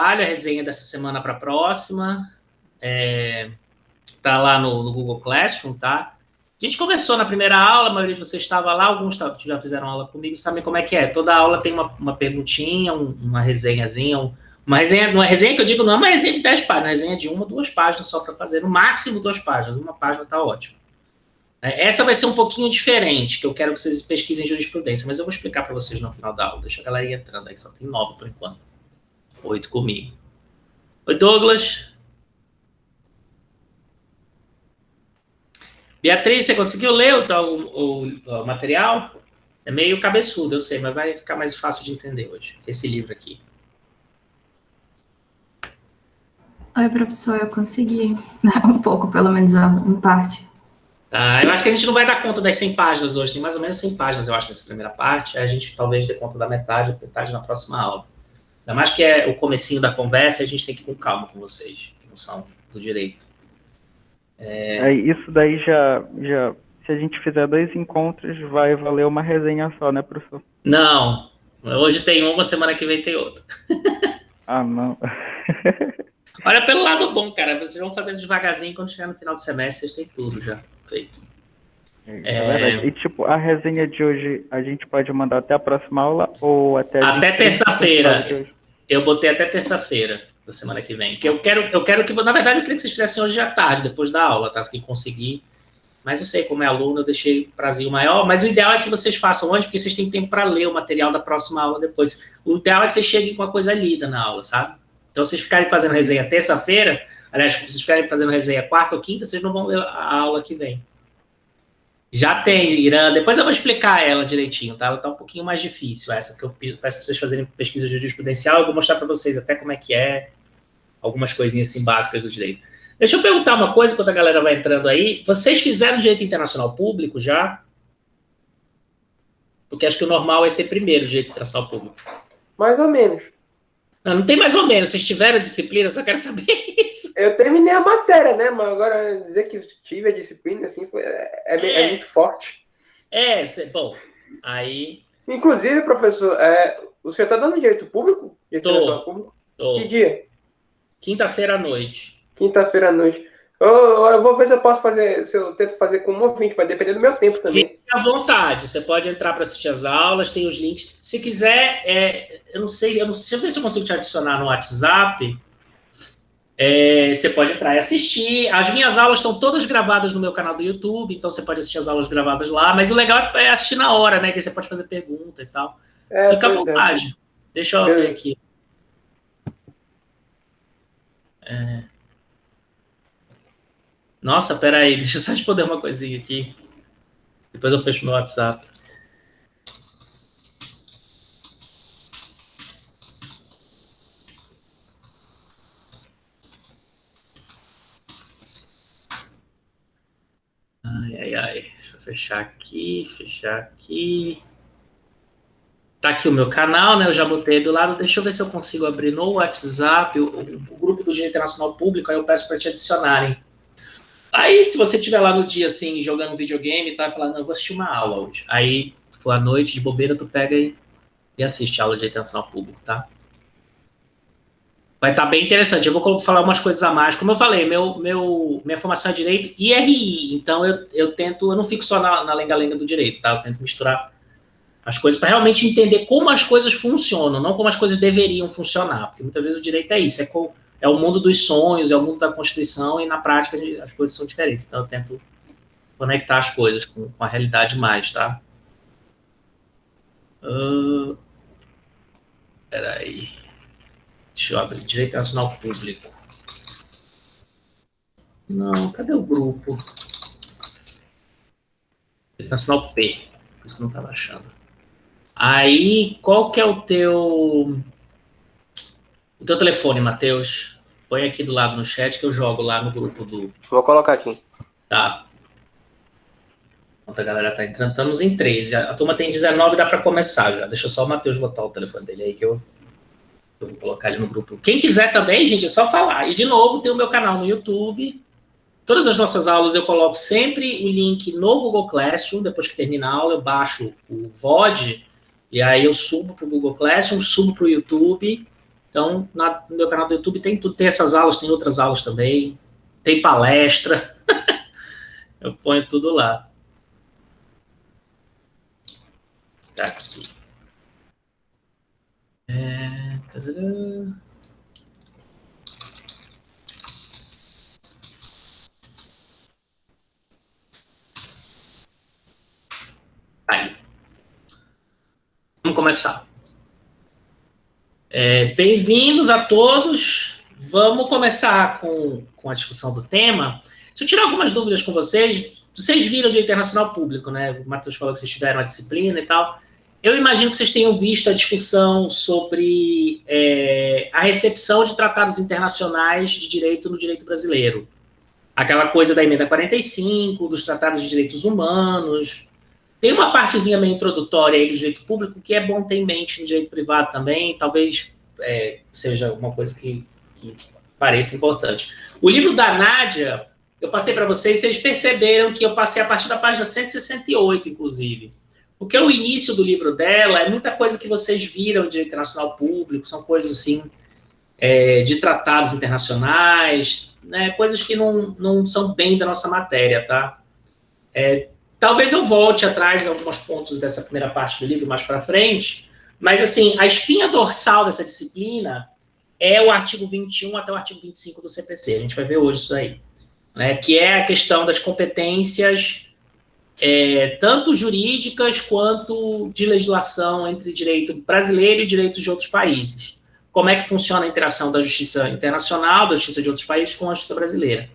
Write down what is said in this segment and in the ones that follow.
a resenha dessa semana para a próxima. Tá lá no Google Classroom, tá? A gente conversou na primeira aula, a maioria de vocês estava lá, alguns já fizeram aula comigo, sabem como é que é. Toda aula tem uma perguntinha, uma resenhazinha, uma resenha que eu digo não é uma resenha de 10 páginas, uma resenha de 1 ou 2 páginas só para fazer, no máximo 2 páginas, uma página tá ótimo. Essa vai ser um pouquinho diferente, que eu quero que vocês pesquisem jurisprudência, mas eu vou explicar para vocês no final da aula. Deixa a galera ir entrando aí, só tem 9 por enquanto. 8 comigo. Oi, Douglas. Beatriz, você conseguiu ler o material? É meio cabeçudo, eu sei, mas vai ficar mais fácil de entender hoje, esse livro aqui. Oi, professor, eu consegui. Um pouco, pelo menos, em parte. Tá, eu acho que a gente não vai dar conta das 100 páginas hoje, tem mais ou menos 100 páginas, eu acho, nessa primeira parte, a gente talvez dê conta da metade na próxima aula. Ainda mais que é o comecinho da conversa, a gente tem que ir com calma com vocês, que não são do direito. Isso daí já, se a gente fizer 2 encontros, vai valer uma resenha só, né, professor? Não, hoje tem uma, semana que vem tem outra. Ah, não. Olha pelo lado bom, cara, vocês vão fazendo devagarzinho, quando chegar no final do semestre, vocês têm tudo já feito. É verdade. E, tipo, a resenha de hoje, a gente pode mandar até a próxima aula ou até... Até terça-feira. Eu botei até terça-feira da semana que vem. Que eu quero que, na verdade, eu queria que vocês fizessem hoje à tarde, depois da aula, tá? Se conseguir. Mas eu sei, como é aluno, eu deixei o prazinho maior. Mas o ideal é que vocês façam antes, porque vocês têm tempo para ler o material da próxima aula depois. O ideal é que vocês cheguem com a coisa lida na aula, sabe? Então, se vocês ficarem fazendo resenha terça-feira, aliás, se vocês ficarem fazendo resenha quarta ou quinta, vocês não vão ler a aula que vem. Já tem, Irã, depois eu vou explicar ela direitinho, tá? Ela tá um pouquinho mais difícil, essa que eu peço para vocês fazerem pesquisa jurisprudencial, eu vou mostrar para vocês até como é que é, algumas coisinhas assim básicas do direito. Deixa eu perguntar uma coisa, enquanto a galera vai entrando aí, vocês fizeram direito internacional público já? Porque acho que o normal é ter primeiro direito internacional público. Mais ou menos. Não tem mais ou menos, vocês tiveram disciplina, só quero saber isso. Eu terminei a matéria, né? Mas agora dizer que tive a disciplina, assim, é muito forte. Bom, aí... Inclusive, professor, o senhor está dando direito público? Público? Que dia? Quinta-feira à noite. Quinta-feira à noite. Eu vou ver se eu posso fazer, se eu tento fazer com um ouvinte, vai depender do meu tempo também. Fique à vontade, você pode entrar para assistir as aulas, tem os links. Se quiser, eu não sei, deixa eu ver se eu consigo te adicionar no WhatsApp. Você pode entrar e assistir. As minhas aulas estão todas gravadas no meu canal do YouTube, então você pode assistir as aulas gravadas lá, mas o legal é assistir na hora, né? Que você pode fazer pergunta e tal. Fica à vontade. Deixa eu ver aqui. Nossa, peraí, deixa eu só responder uma coisinha aqui. Depois eu fecho meu WhatsApp. Ai. Deixa eu fechar aqui. Tá aqui o meu canal, né? Eu já botei do lado. Deixa eu ver se eu consigo abrir no WhatsApp o grupo do Direito Internacional Público, aí eu peço para te adicionarem. Aí, se você estiver lá no dia, assim, jogando videogame e tá falando, não, eu vou assistir uma aula hoje. Aí, for à noite, de bobeira, tu pega e assiste a aula de Direito Internacional Público, tá? Vai estar bem interessante. Eu vou falar umas coisas a mais. Como eu falei, minha formação é Direito e RI, então eu não fico só na lenga-lenga do direito, tá? Eu tento misturar as coisas para realmente entender como as coisas funcionam, não como as coisas deveriam funcionar, porque muitas vezes o direito é isso, é o mundo dos sonhos, é o mundo da Constituição, e na prática as coisas são diferentes. Então eu tento conectar as coisas com a realidade mais, tá? Peraí. Deixa eu abrir. Direito Nacional Público. Não, cadê o grupo? Direito Nacional P. Por isso que eu não estava achando. Aí, qual que é o teu telefone, Matheus? Põe aqui do lado no chat que eu jogo lá no grupo do... Vou colocar aqui. Tá. Enquanto a galera tá entrando, estamos em 13. A turma tem 19, dá para começar já. Deixa só o Matheus botar o telefone dele aí que eu vou colocar ele no grupo. Quem quiser também, gente, é só falar. E, de novo, tem o meu canal no YouTube. Todas as nossas aulas eu coloco sempre o link no Google Classroom. Depois que termina a aula, eu baixo o VOD e aí eu subo para o Google Classroom, subo para o YouTube Então, no meu canal do YouTube tem tudo, tem essas aulas, tem outras aulas também, tem palestra, eu ponho tudo lá. Tá aqui. Aí. Vamos começar. Bem-vindos a todos. Vamos começar com a discussão do tema. Se eu tirar algumas dúvidas com vocês, vocês viram de internacional público, né? O Matheus falou que vocês tiveram a disciplina e tal. Eu imagino que vocês tenham visto a discussão sobre a recepção de tratados internacionais de direito no direito brasileiro. Aquela coisa da emenda 45, dos tratados de direitos humanos. Tem uma partezinha meio introdutória aí do direito público que é bom ter em mente no direito privado também, talvez seja uma coisa que pareça importante. O livro da Nádia, eu passei para vocês perceberam que eu passei a partir da página 168, inclusive. Porque o início do livro dela é muita coisa que vocês viram de direito internacional público, são coisas assim, de tratados internacionais, né, coisas que não são bem da nossa matéria, tá? Talvez eu volte atrás em alguns pontos dessa primeira parte do livro mais para frente, mas, assim, a espinha dorsal dessa disciplina é o artigo 21 até o artigo 25 do CPC. A gente vai ver hoje isso aí, né, que é a questão das competências, tanto jurídicas quanto de legislação entre direito brasileiro e direitos de outros países. Como é que funciona a interação da justiça internacional, da justiça de outros países com a justiça brasileira.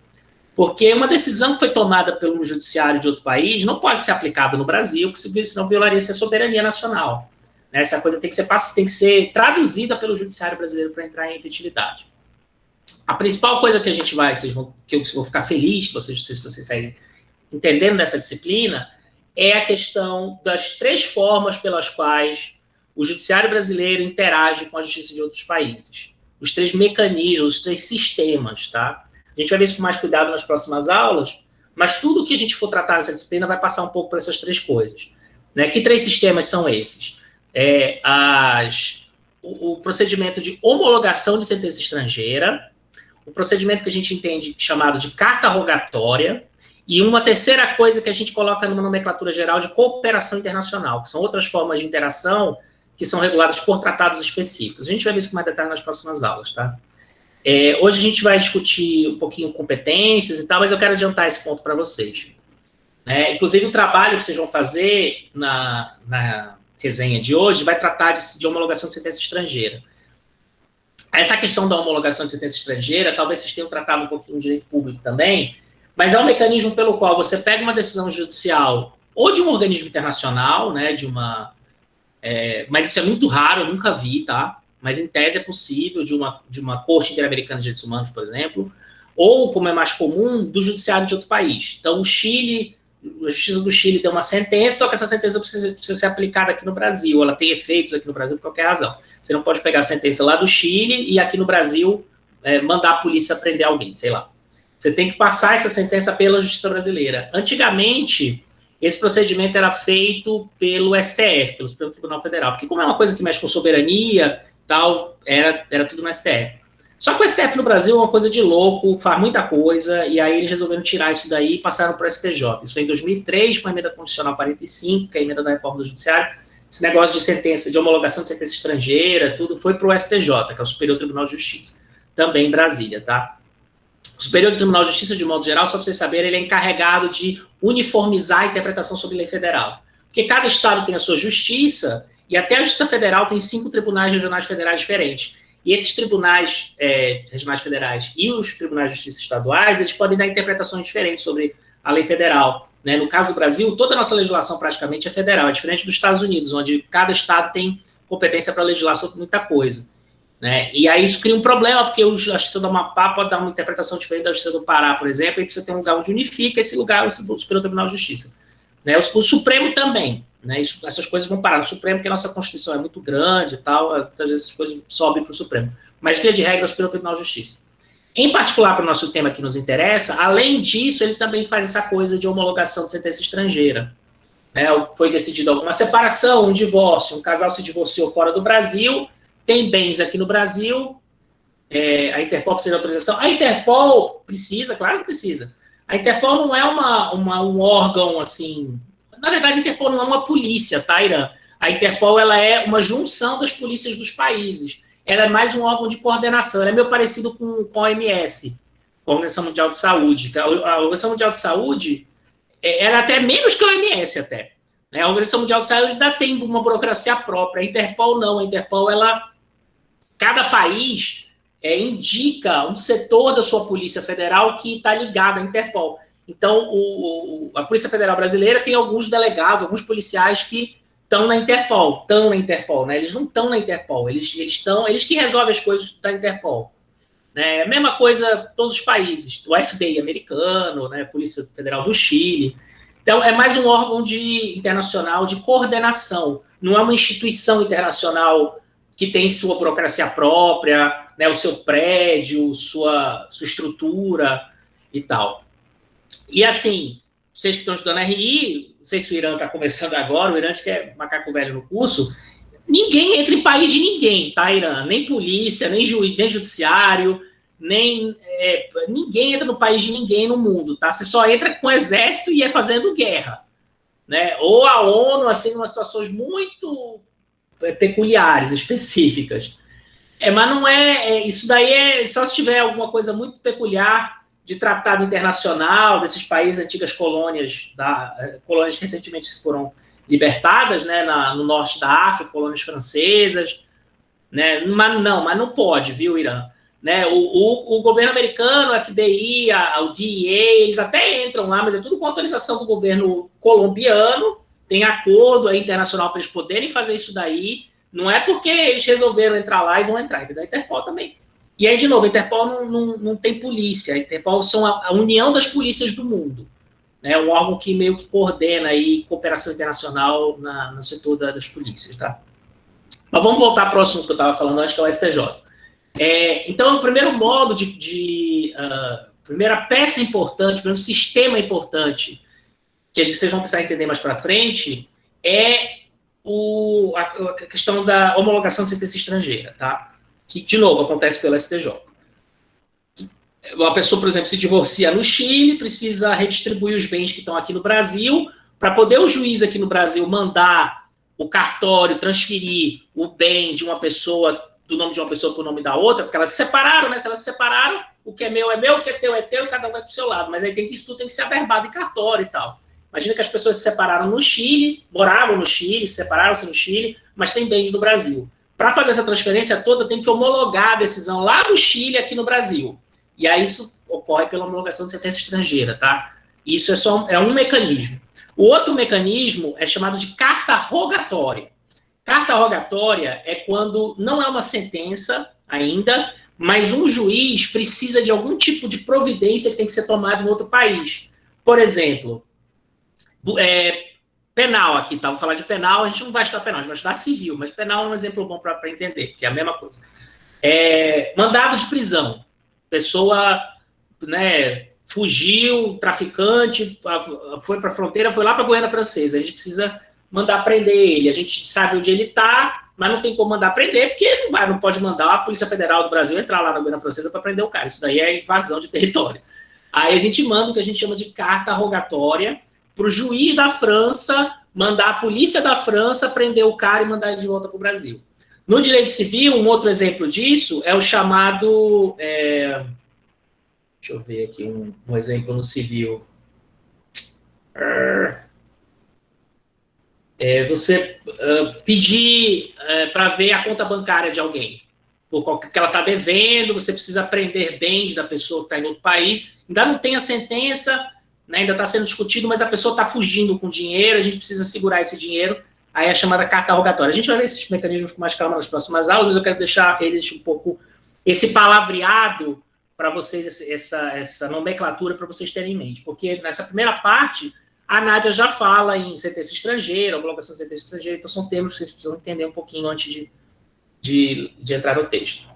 Porque uma decisão que foi tomada pelo judiciário de outro país não pode ser aplicada no Brasil, porque senão violaria a soberania nacional. Essa coisa tem que ser traduzida pelo judiciário brasileiro para entrar em efetividade. A principal coisa que a gente que eu vou ficar feliz se vocês saírem entendendo dessa disciplina, é a questão das 3 formas pelas quais o judiciário brasileiro interage com a justiça de outros países. Os 3 mecanismos, os 3 sistemas, tá? A gente vai ver isso com mais cuidado nas próximas aulas, mas tudo que a gente for tratar nessa disciplina vai passar um pouco por essas 3 coisas. Né? Que 3 sistemas são esses? O procedimento de homologação de sentença estrangeira, o procedimento que a gente entende chamado de carta rogatória, e uma terceira coisa que a gente coloca numa nomenclatura geral de cooperação internacional, que são outras formas de interação que são reguladas por tratados específicos. A gente vai ver isso com mais detalhe nas próximas aulas, tá? Hoje a gente vai discutir um pouquinho competências e tal, mas eu quero adiantar esse ponto para vocês. Inclusive, o trabalho que vocês vão fazer na resenha de hoje vai tratar de homologação de sentença estrangeira. Essa questão da homologação de sentença estrangeira, talvez vocês tenham tratado um pouquinho de direito público também, mas é um mecanismo pelo qual você pega uma decisão judicial ou de um organismo internacional, né, mas isso é muito raro, eu nunca vi, tá? Mas em tese é possível, de uma Corte Interamericana de Direitos Humanos, por exemplo, ou, como é mais comum, do judiciário de outro país. Então, a Justiça do Chile deu uma sentença, só que essa sentença precisa ser aplicada aqui no Brasil, ela tem efeitos aqui no Brasil por qualquer razão. Você não pode pegar a sentença lá do Chile e aqui no Brasil mandar a polícia prender alguém, sei lá. Você tem que passar essa sentença pela Justiça Brasileira. Antigamente, esse procedimento era feito pelo STF, pelo Supremo Tribunal Federal, porque como é uma coisa que mexe com soberania, tal, era tudo no STF. Só que o STF no Brasil é uma coisa de louco, faz muita coisa, e aí eles resolveram tirar isso daí e passaram para o STJ. Isso foi em 2003, com a emenda constitucional 45, que é a emenda da reforma do judiciário. Esse negócio de sentença, de homologação de sentença estrangeira, tudo foi para o STJ, que é o Superior Tribunal de Justiça, também em Brasília, tá? O Superior Tribunal de Justiça, de modo geral, só para vocês saberem, ele é encarregado de uniformizar a interpretação sobre lei federal. Porque cada estado tem a sua justiça, e até a Justiça Federal tem 5 tribunais regionais federais diferentes. E esses tribunais regionais federais e os tribunais de justiça estaduais, eles podem dar interpretações diferentes sobre a lei federal. Né? No caso do Brasil, toda a nossa legislação praticamente é federal, é diferente dos Estados Unidos, onde cada estado tem competência para legislar sobre muita coisa. Né? E aí isso cria um problema, porque a Justiça do Amapá pode dar uma interpretação diferente da Justiça do Pará, por exemplo, e precisa ter um lugar onde unifica, esse lugar é o Superior Tribunal de Justiça. Né? O Supremo também. Né? Essas coisas vão parar no Supremo, porque a nossa Constituição é muito grande e tal, às vezes essas coisas sobem para o Supremo. Mas, via de regra, é o Superior Tribunal de Justiça. Em particular, para o nosso tema que nos interessa, além disso, ele também faz essa coisa de homologação de sentença estrangeira. Né? Foi decidido alguma separação, um divórcio, um casal se divorciou fora do Brasil, tem bens aqui no Brasil, a Interpol precisa de autorização. A Interpol precisa, claro que precisa. A Interpol não é um órgão, assim... Na verdade, a Interpol não é uma polícia, tá, Irã? A Interpol, ela é uma junção das polícias dos países. Ela é mais um órgão de coordenação. Ela é meio parecido com a OMS, a Organização Mundial de Saúde. A Organização Mundial de Saúde, ela é até menos que a OMS, até. A Organização Mundial de Saúde ainda tem uma burocracia própria. A Interpol não. A Interpol, cada país indica um setor da sua Polícia Federal que está ligado à Interpol. Então, a Polícia Federal Brasileira tem alguns delegados, alguns policiais que estão na Interpol, né? Eles não estão na Interpol, eles que resolvem as coisas da Interpol. Né? A mesma coisa todos os países, o FBI americano, né? Polícia Federal do Chile. Então, é mais um órgão internacional de coordenação, não é uma instituição internacional que tem sua burocracia própria, né? O seu prédio, sua estrutura e tal. E assim, vocês que estão estudando RI, não sei se o Irã está começando agora, o Irã que é macaco velho no curso, ninguém entra em país de ninguém, tá, Irã? Nem polícia, nem juiz, nem judiciário, ninguém entra no país de ninguém no mundo, tá? Você só entra com exército e fazendo guerra, né? Ou a ONU, assim, em umas situações muito peculiares, específicas. Mas não isso daí só se tiver alguma coisa muito peculiar de tratado internacional desses países, antigas colônias, colônias que recentemente foram libertadas, né, no norte da África, colônias francesas, né, mas não pode, viu, Irã? Né, o governo americano, o FBI, o DEA, eles até entram lá, mas é tudo com autorização do governo colombiano, tem acordo aí internacional para eles poderem fazer isso daí, não é porque eles resolveram entrar lá e vão entrar, entendeu? A Interpol também. E aí, de novo, a Interpol não tem polícia, a Interpol são a união das polícias do mundo, né? Um órgão que meio que coordena aí cooperação internacional no setor das polícias, tá? Mas vamos voltar para o assunto que eu estava falando antes, que é o STJ. Então, o primeiro modo primeira peça importante, o primeiro sistema importante, que vocês vão precisar entender mais para frente, é a questão da homologação de sentença estrangeira, tá? Que, de novo, acontece pelo STJ. Uma pessoa, por exemplo, se divorcia no Chile, precisa redistribuir os bens que estão aqui no Brasil, para poder o juiz aqui no Brasil mandar o cartório transferir o bem de uma pessoa, do nome de uma pessoa para o nome da outra, porque elas se separaram, né? Se elas se separaram, o que é meu, o que é teu, e cada um vai para o seu lado. Mas aí isso tudo tem que ser averbado em cartório e tal. Imagina que as pessoas se separaram no Chile, moravam no Chile, se separaram-se no Chile, mas têm bens no Brasil. Para fazer essa transferência toda, tem que homologar a decisão lá do Chile aqui no Brasil. E aí isso ocorre pela homologação de sentença estrangeira, tá? Isso é um mecanismo. O outro mecanismo é chamado de carta rogatória. Carta rogatória é quando não é uma sentença ainda, mas um juiz precisa de algum tipo de providência que tem que ser tomada em outro país. Por exemplo, penal aqui, tá? Vou falar de penal, a gente não vai estudar penal, a gente vai estudar civil, mas penal é um exemplo bom para entender, que é a mesma coisa. Mandado de prisão. Pessoa, né, fugiu, traficante, foi para a fronteira, foi lá para a Guiana Francesa. A gente precisa mandar prender ele. A gente sabe onde ele está, mas não tem como mandar prender, porque não pode mandar a Polícia Federal do Brasil entrar lá na Guiana Francesa para prender o cara. Isso daí é invasão de território. Aí a gente manda o que a gente chama de carta rogatória para o juiz da França mandar a polícia da França prender o cara e mandar ele de volta para o Brasil. No direito civil, um outro exemplo disso é o chamado... deixa eu ver aqui um exemplo no civil. Você pedir para ver a conta bancária de alguém, porque ela está devendo, você precisa prender bens da pessoa que está em outro país, ainda não tem a sentença, né, ainda está sendo discutido, mas a pessoa está fugindo com dinheiro, a gente precisa segurar esse dinheiro, aí é a chamada carta rogatória. A gente vai ver esses mecanismos com mais calma nas próximas aulas, mas eu quero deixar eles um pouco, esse palavreado para vocês, essa nomenclatura para vocês terem em mente, porque nessa primeira parte, a Nádia já fala em sentença estrangeira, homologação de sentença estrangeira, então são termos que vocês precisam entender um pouquinho antes de entrar no texto.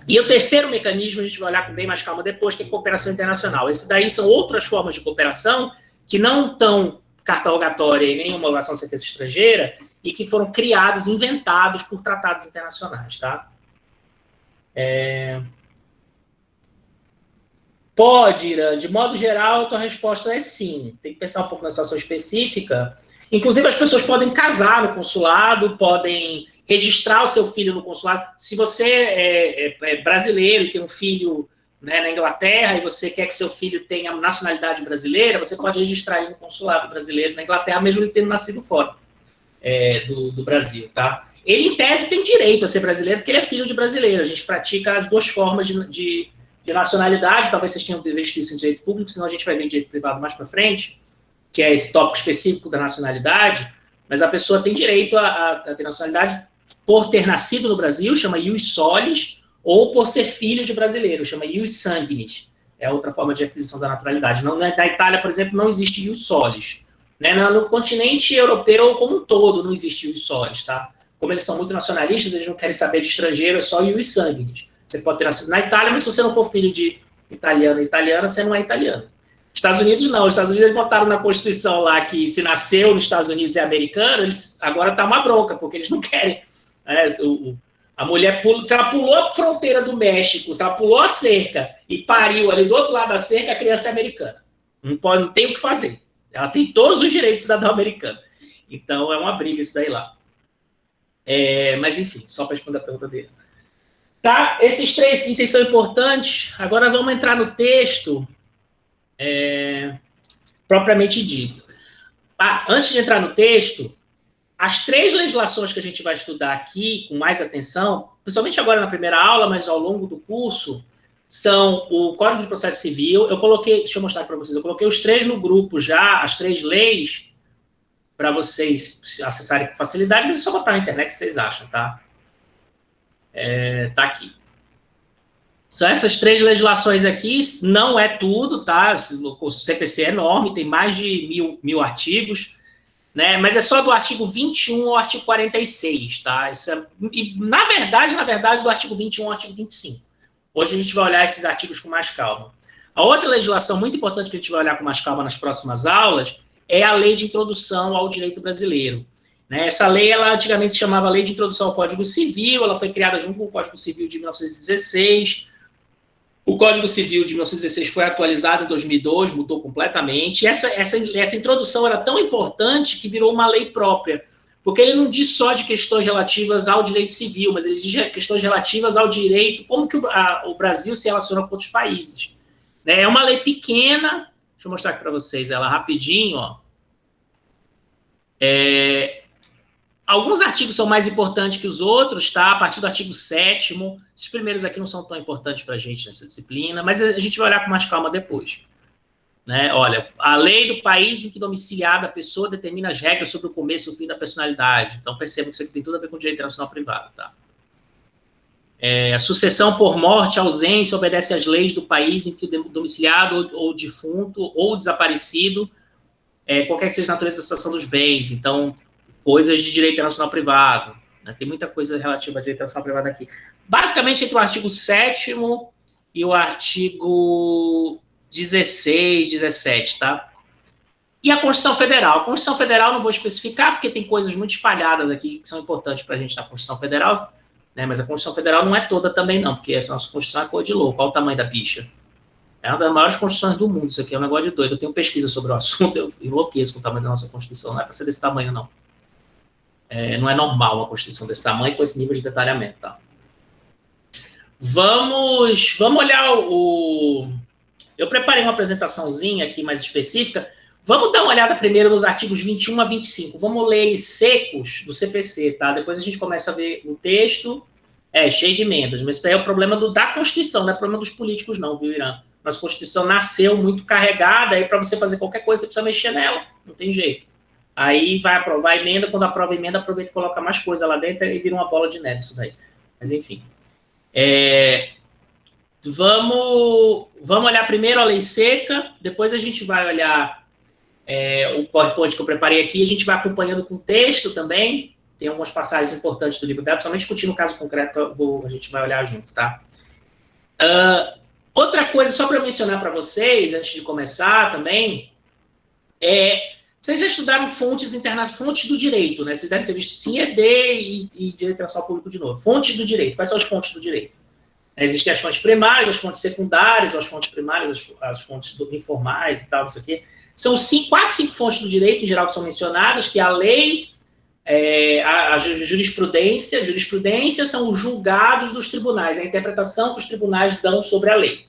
E o terceiro mecanismo, a gente vai olhar com bem mais calma depois, que é cooperação internacional. Esse daí são outras formas de cooperação que não estão carta rogatória e nem homologação de sentença estrangeira, e que foram criados, inventados por tratados internacionais, tá? Pode, Irã, de modo geral, a tua resposta é sim. Tem que pensar um pouco na situação específica. Inclusive, as pessoas podem casar no consulado, podem registrar o seu filho no consulado. Se você é brasileiro e tem um filho, né, na Inglaterra e você quer que seu filho tenha nacionalidade brasileira, você pode registrar ele no consulado brasileiro na Inglaterra, mesmo ele tendo nascido fora do Brasil, tá? Ele, em tese, tem direito a ser brasileiro, porque ele é filho de brasileiro. A gente pratica as duas formas de nacionalidade. Talvez vocês tenham visto isso em direito público, senão a gente vai ver em direito privado mais para frente, que é esse tópico específico da nacionalidade, mas a pessoa tem direito a ter nacionalidade por ter nascido no Brasil, chama ius solis, ou por ser filho de brasileiro, chama ius sanguinis. É outra forma de aquisição da naturalidade. Na Itália, por exemplo, não existe ius solis. Né? No continente europeu como um todo não existe ius solis, tá? Como eles são muito nacionalistas, eles não querem saber de estrangeiro, é só ius sanguinis. Você pode ter nascido na Itália, mas se você não for filho de italiano e italiana, você não é italiano. Estados Unidos não. Os Estados Unidos eles botaram na Constituição lá que se nasceu nos Estados Unidos e é americano, agora tá uma bronca, porque eles não querem. A mulher, se ela pulou a fronteira do México, se ela pulou a cerca e pariu ali do outro lado da cerca, a criança é americana. Não tem o que fazer. Ela tem todos os direitos de cidadão americano. Então, é uma briga isso daí lá. Mas, enfim, só para responder a pergunta dele. Tá? Esses 3 itens são importantes. Agora vamos entrar no texto propriamente dito. Antes de entrar no texto, as 3 legislações que a gente vai estudar aqui com mais atenção, principalmente agora na primeira aula, mas ao longo do curso, são o Código de Processo Civil. Eu coloquei, deixa eu mostrar para vocês, eu coloquei os 3 no grupo já, as 3 leis, para vocês acessarem com facilidade, mas é só botar na internet que vocês acham, tá? Tá aqui. São essas 3 legislações aqui, não é tudo, tá? O CPC é enorme, tem mais de mil artigos, né? Mas é só do artigo 21 ao artigo 46, tá? E, na verdade, do artigo 21 ao artigo 25. Hoje a gente vai olhar esses artigos com mais calma. A outra legislação muito importante que a gente vai olhar com mais calma nas próximas aulas é a Lei de Introdução ao Direito Brasileiro. Né? Essa lei, ela antigamente se chamava Lei de Introdução ao Código Civil, ela foi criada junto com o Código Civil de 1916. O Código Civil de 1916 foi atualizado em 2002, mudou completamente. Essa introdução era tão importante que virou uma lei própria, porque ele não diz só de questões relativas ao direito civil, mas ele diz de questões relativas ao direito, como que o Brasil se relaciona com outros países. Né? É uma lei pequena, deixa eu mostrar aqui para vocês ela rapidinho, ó. Alguns artigos são mais importantes que os outros, tá? A partir do artigo 7º, esses primeiros aqui não são tão importantes para a gente nessa disciplina, mas a gente vai olhar com mais calma depois. Né? Olha, a lei do país em que domiciliada a pessoa determina as regras sobre o começo e o fim da personalidade. Então, percebam que isso aqui tem tudo a ver com o direito internacional privado, tá? A sucessão por morte, ausência, obedece às leis do país em que o domiciliado ou defunto ou desaparecido, qualquer que seja a natureza da situação dos bens. Então, coisas de direito internacional privado. Né? Tem muita coisa relativa a direito internacional privado aqui. Basicamente, entre o artigo 7º e o artigo 16, 17, tá? E a Constituição Federal. A Constituição Federal não vou especificar, porque tem coisas muito espalhadas aqui que são importantes para a gente na Constituição Federal, né? Mas a Constituição Federal não é toda também, não, porque essa nossa Constituição é cor de louco. Olha o tamanho da bicha. É uma das maiores constituições do mundo, isso aqui é um negócio de doido. Eu tenho pesquisa sobre o assunto, eu enlouqueço com o tamanho da nossa Constituição, não é para ser desse tamanho, não. Não é normal uma Constituição desse tamanho com esse nível de detalhamento, tá? Vamos olhar Eu preparei uma apresentaçãozinha aqui mais específica. Vamos dar uma olhada primeiro nos artigos 21 a 25. Vamos ler eles secos do CPC, tá? Depois a gente começa a ver o texto. Cheio de emendas, mas isso daí é o problema da Constituição, não é o problema dos políticos, não, viu, Irã? Nossa Constituição nasceu muito carregada, aí para você fazer qualquer coisa você precisa mexer nela, não tem jeito. Aí vai aprovar a emenda, quando aprova a emenda, aproveita e coloca mais coisa lá dentro e vira uma bola de neve isso daí. Mas enfim. Vamos olhar primeiro a lei seca, depois a gente vai olhar o PowerPoint que eu preparei aqui, a gente vai acompanhando com o texto também, tem algumas passagens importantes do livro dela, principalmente discutindo o caso concreto que a gente vai olhar junto, tá? Outra coisa, só para mencionar para vocês, antes de começar também, Vocês já estudaram fontes internacionais, fontes do direito, né? Vocês devem ter visto CIED e Direito Internacional Público de novo. Fontes do direito. Quais são as fontes do direito? Existem as fontes primárias, as fontes secundárias, as fontes primárias, as fontes informais e tal, não sei o quê. São 4, 5 fontes do direito, em geral, que são mencionadas, que a lei, a jurisprudência. Jurisprudência são os julgados dos tribunais, a interpretação que os tribunais dão sobre a lei.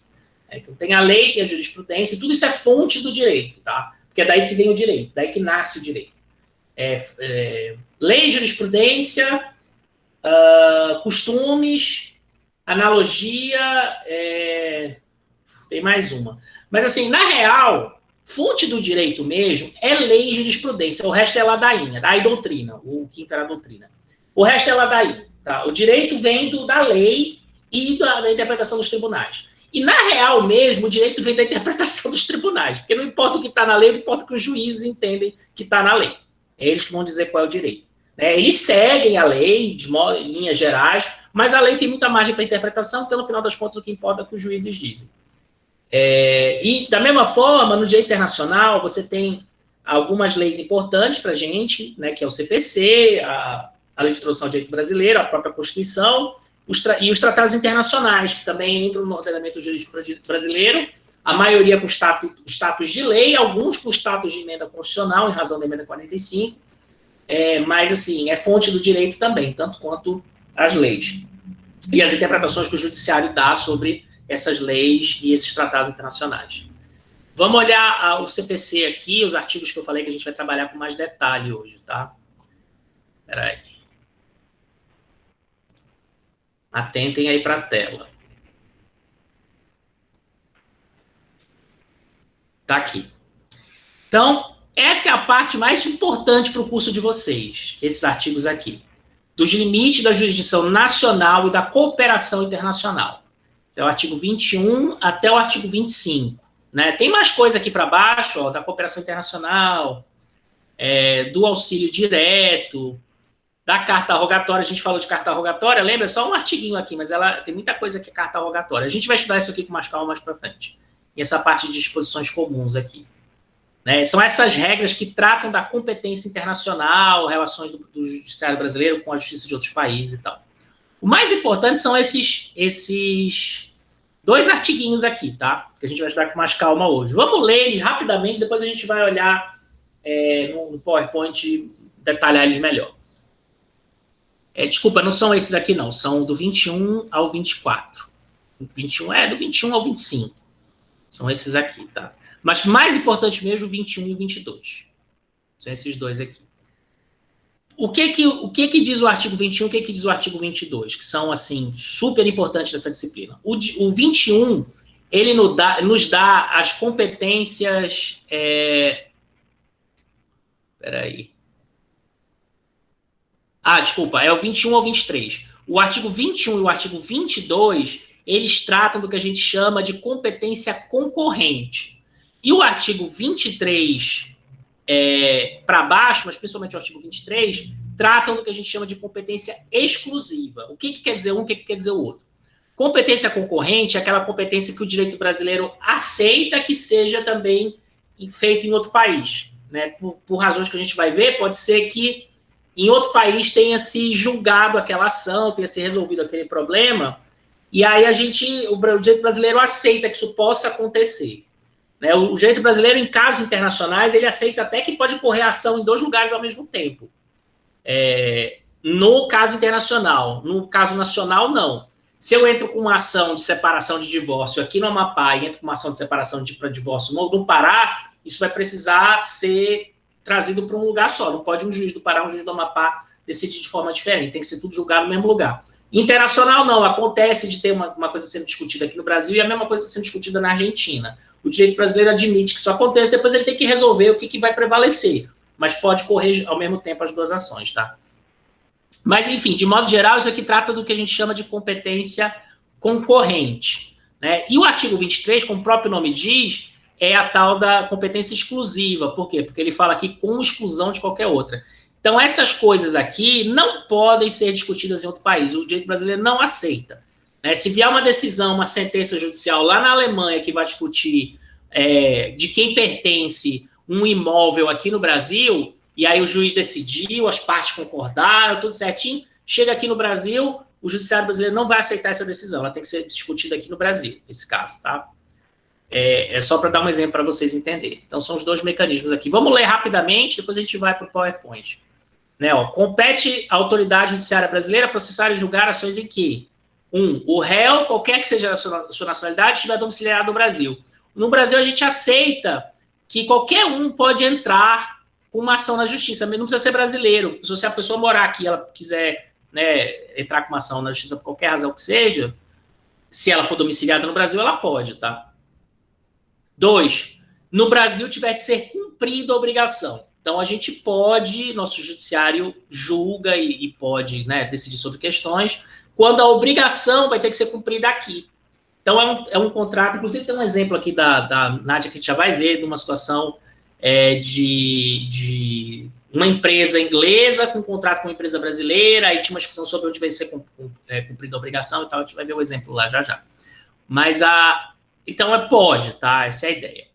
Então, tem a lei, tem a jurisprudência, tudo isso é fonte do direito, tá? Porque é daí que vem o direito, daí que nasce o direito. Lei, jurisprudência, costumes, analogia, tem mais uma. Mas, assim, na real, fonte do direito mesmo é lei e jurisprudência, o resto é ladainha, daí doutrina, o quinto era a doutrina. O resto é ladainha, tá? O direito vem da lei e da interpretação dos tribunais. E, na real mesmo, o direito vem da interpretação dos tribunais, porque não importa o que está na lei, não importa o que os juízes entendem que está na lei. É eles que vão dizer qual é o direito. Eles seguem a lei, em linhas gerais, mas a lei tem muita margem para interpretação, então, no final das contas, o que importa é o que os juízes dizem. E, da mesma forma, no direito internacional, você tem algumas leis importantes para a gente, né, que é o CPC, a Lei de Introdução ao Direito Brasileiro, a própria Constituição, e os tratados internacionais, que também entram no ordenamento jurídico brasileiro, a maioria com status de lei, alguns com status de emenda constitucional, em razão da emenda 45, mas, assim, é fonte do direito também, tanto quanto as leis. E as interpretações que o judiciário dá sobre essas leis e esses tratados internacionais. Vamos olhar o CPC aqui, os artigos que eu falei que a gente vai trabalhar com mais detalhe hoje, tá? Espera aí. Atentem aí para a tela. Tá aqui. Então, essa é a parte mais importante para o curso de vocês, esses artigos aqui. Dos limites da jurisdição nacional e da cooperação internacional. É o artigo 21 até o artigo 25. Né? Tem mais coisa aqui para baixo, ó, da cooperação internacional, do auxílio direto, da carta rogatória. A gente falou de carta rogatória, lembra? É só um artiguinho aqui, mas ela tem muita coisa que é carta rogatória. A gente vai estudar isso aqui com mais calma mais para frente. E essa parte de disposições comuns aqui. Né? São essas regras que tratam da competência internacional, relações do judiciário brasileiro com a justiça de outros países e tal. O mais importante são esses 2 artiguinhos aqui, tá? Que a gente vai estudar com mais calma hoje. Vamos ler eles rapidamente, depois a gente vai olhar no PowerPoint, detalhar eles melhor. Desculpa, não são esses aqui não, são do 21 ao 24. 21 do 21 ao 25. São esses aqui, tá? Mas mais importante mesmo, o 21 e o 22. São esses 2 aqui. O que diz o artigo 21 e o que diz o artigo 22? Que são, assim, super importantes dessa disciplina. O 21, ele nos dá as competências... Peraí. Desculpa, é o 21 ao 23. O artigo 21 e o artigo 22, eles tratam do que a gente chama de competência concorrente. E o artigo 23... para baixo, mas principalmente o artigo 23, tratam do que a gente chama de competência exclusiva. O que quer dizer um, o que quer dizer o outro? Competência concorrente é aquela competência que o direito brasileiro aceita que seja também feita em outro país. Né? Por razões que a gente vai ver, pode ser que em outro país tenha se julgado aquela ação, tenha se resolvido aquele problema, e aí o direito brasileiro aceita que isso possa acontecer. O direito brasileiro, em casos internacionais, ele aceita até que pode ocorrer ação em 2 lugares ao mesmo tempo. No caso internacional. No caso nacional, não. Se eu entro com uma ação de separação de divórcio aqui no Amapá e entro com uma ação de separação para divórcio no Pará, isso vai precisar ser trazido para um lugar só. Não pode um juiz do Pará, um juiz do Amapá decidir de forma diferente. Tem que ser tudo julgado no mesmo lugar. Internacional, não. Acontece de ter uma coisa sendo discutida aqui no Brasil e a mesma coisa sendo discutida na Argentina. O direito brasileiro admite que isso acontece, depois ele tem que resolver o que vai prevalecer. Mas pode correr ao mesmo tempo as 2 ações, tá? Mas, enfim, de modo geral, isso aqui trata do que a gente chama de competência concorrente. Né? E o artigo 23, como o próprio nome diz, é a tal da competência exclusiva. Por quê? Porque ele fala aqui com exclusão de qualquer outra. Então, essas coisas aqui não podem ser discutidas em outro país. O direito brasileiro não aceita. Se vier uma decisão, uma sentença judicial lá na Alemanha que vai discutir de quem pertence um imóvel aqui no Brasil, e aí o juiz decidiu, as partes concordaram, tudo certinho, chega aqui no Brasil, o judiciário brasileiro não vai aceitar essa decisão, ela tem que ser discutida aqui no Brasil, esse caso, tá? É só para dar um exemplo para vocês entenderem. Então, são os dois mecanismos aqui. Vamos ler rapidamente, depois a gente vai para o PowerPoint. Né, ó, compete à autoridade judiciária brasileira processar e julgar ações em que o réu, qualquer que seja a sua nacionalidade, estiver domiciliado no Brasil. No Brasil, a gente aceita que qualquer um pode entrar com uma ação na justiça, não precisa ser brasileiro. Se a pessoa morar aqui, ela quiser, né, entrar com uma ação na justiça por qualquer razão que seja, se ela for domiciliada no Brasil, ela pode, tá? 2, no Brasil tiver de ser cumprida a obrigação. Então, a gente pode, nosso judiciário julga e pode, né, decidir sobre questões, quando a obrigação vai ter que ser cumprida aqui. Então, é um contrato, inclusive tem um exemplo aqui da Nádia, que a gente já vai ver, de uma situação de uma empresa inglesa com um contrato com uma empresa brasileira, aí tinha uma discussão sobre onde vai ser cumprida a obrigação e tal, a gente vai ver o exemplo lá já. Mas então, pode, tá? Essa é a ideia.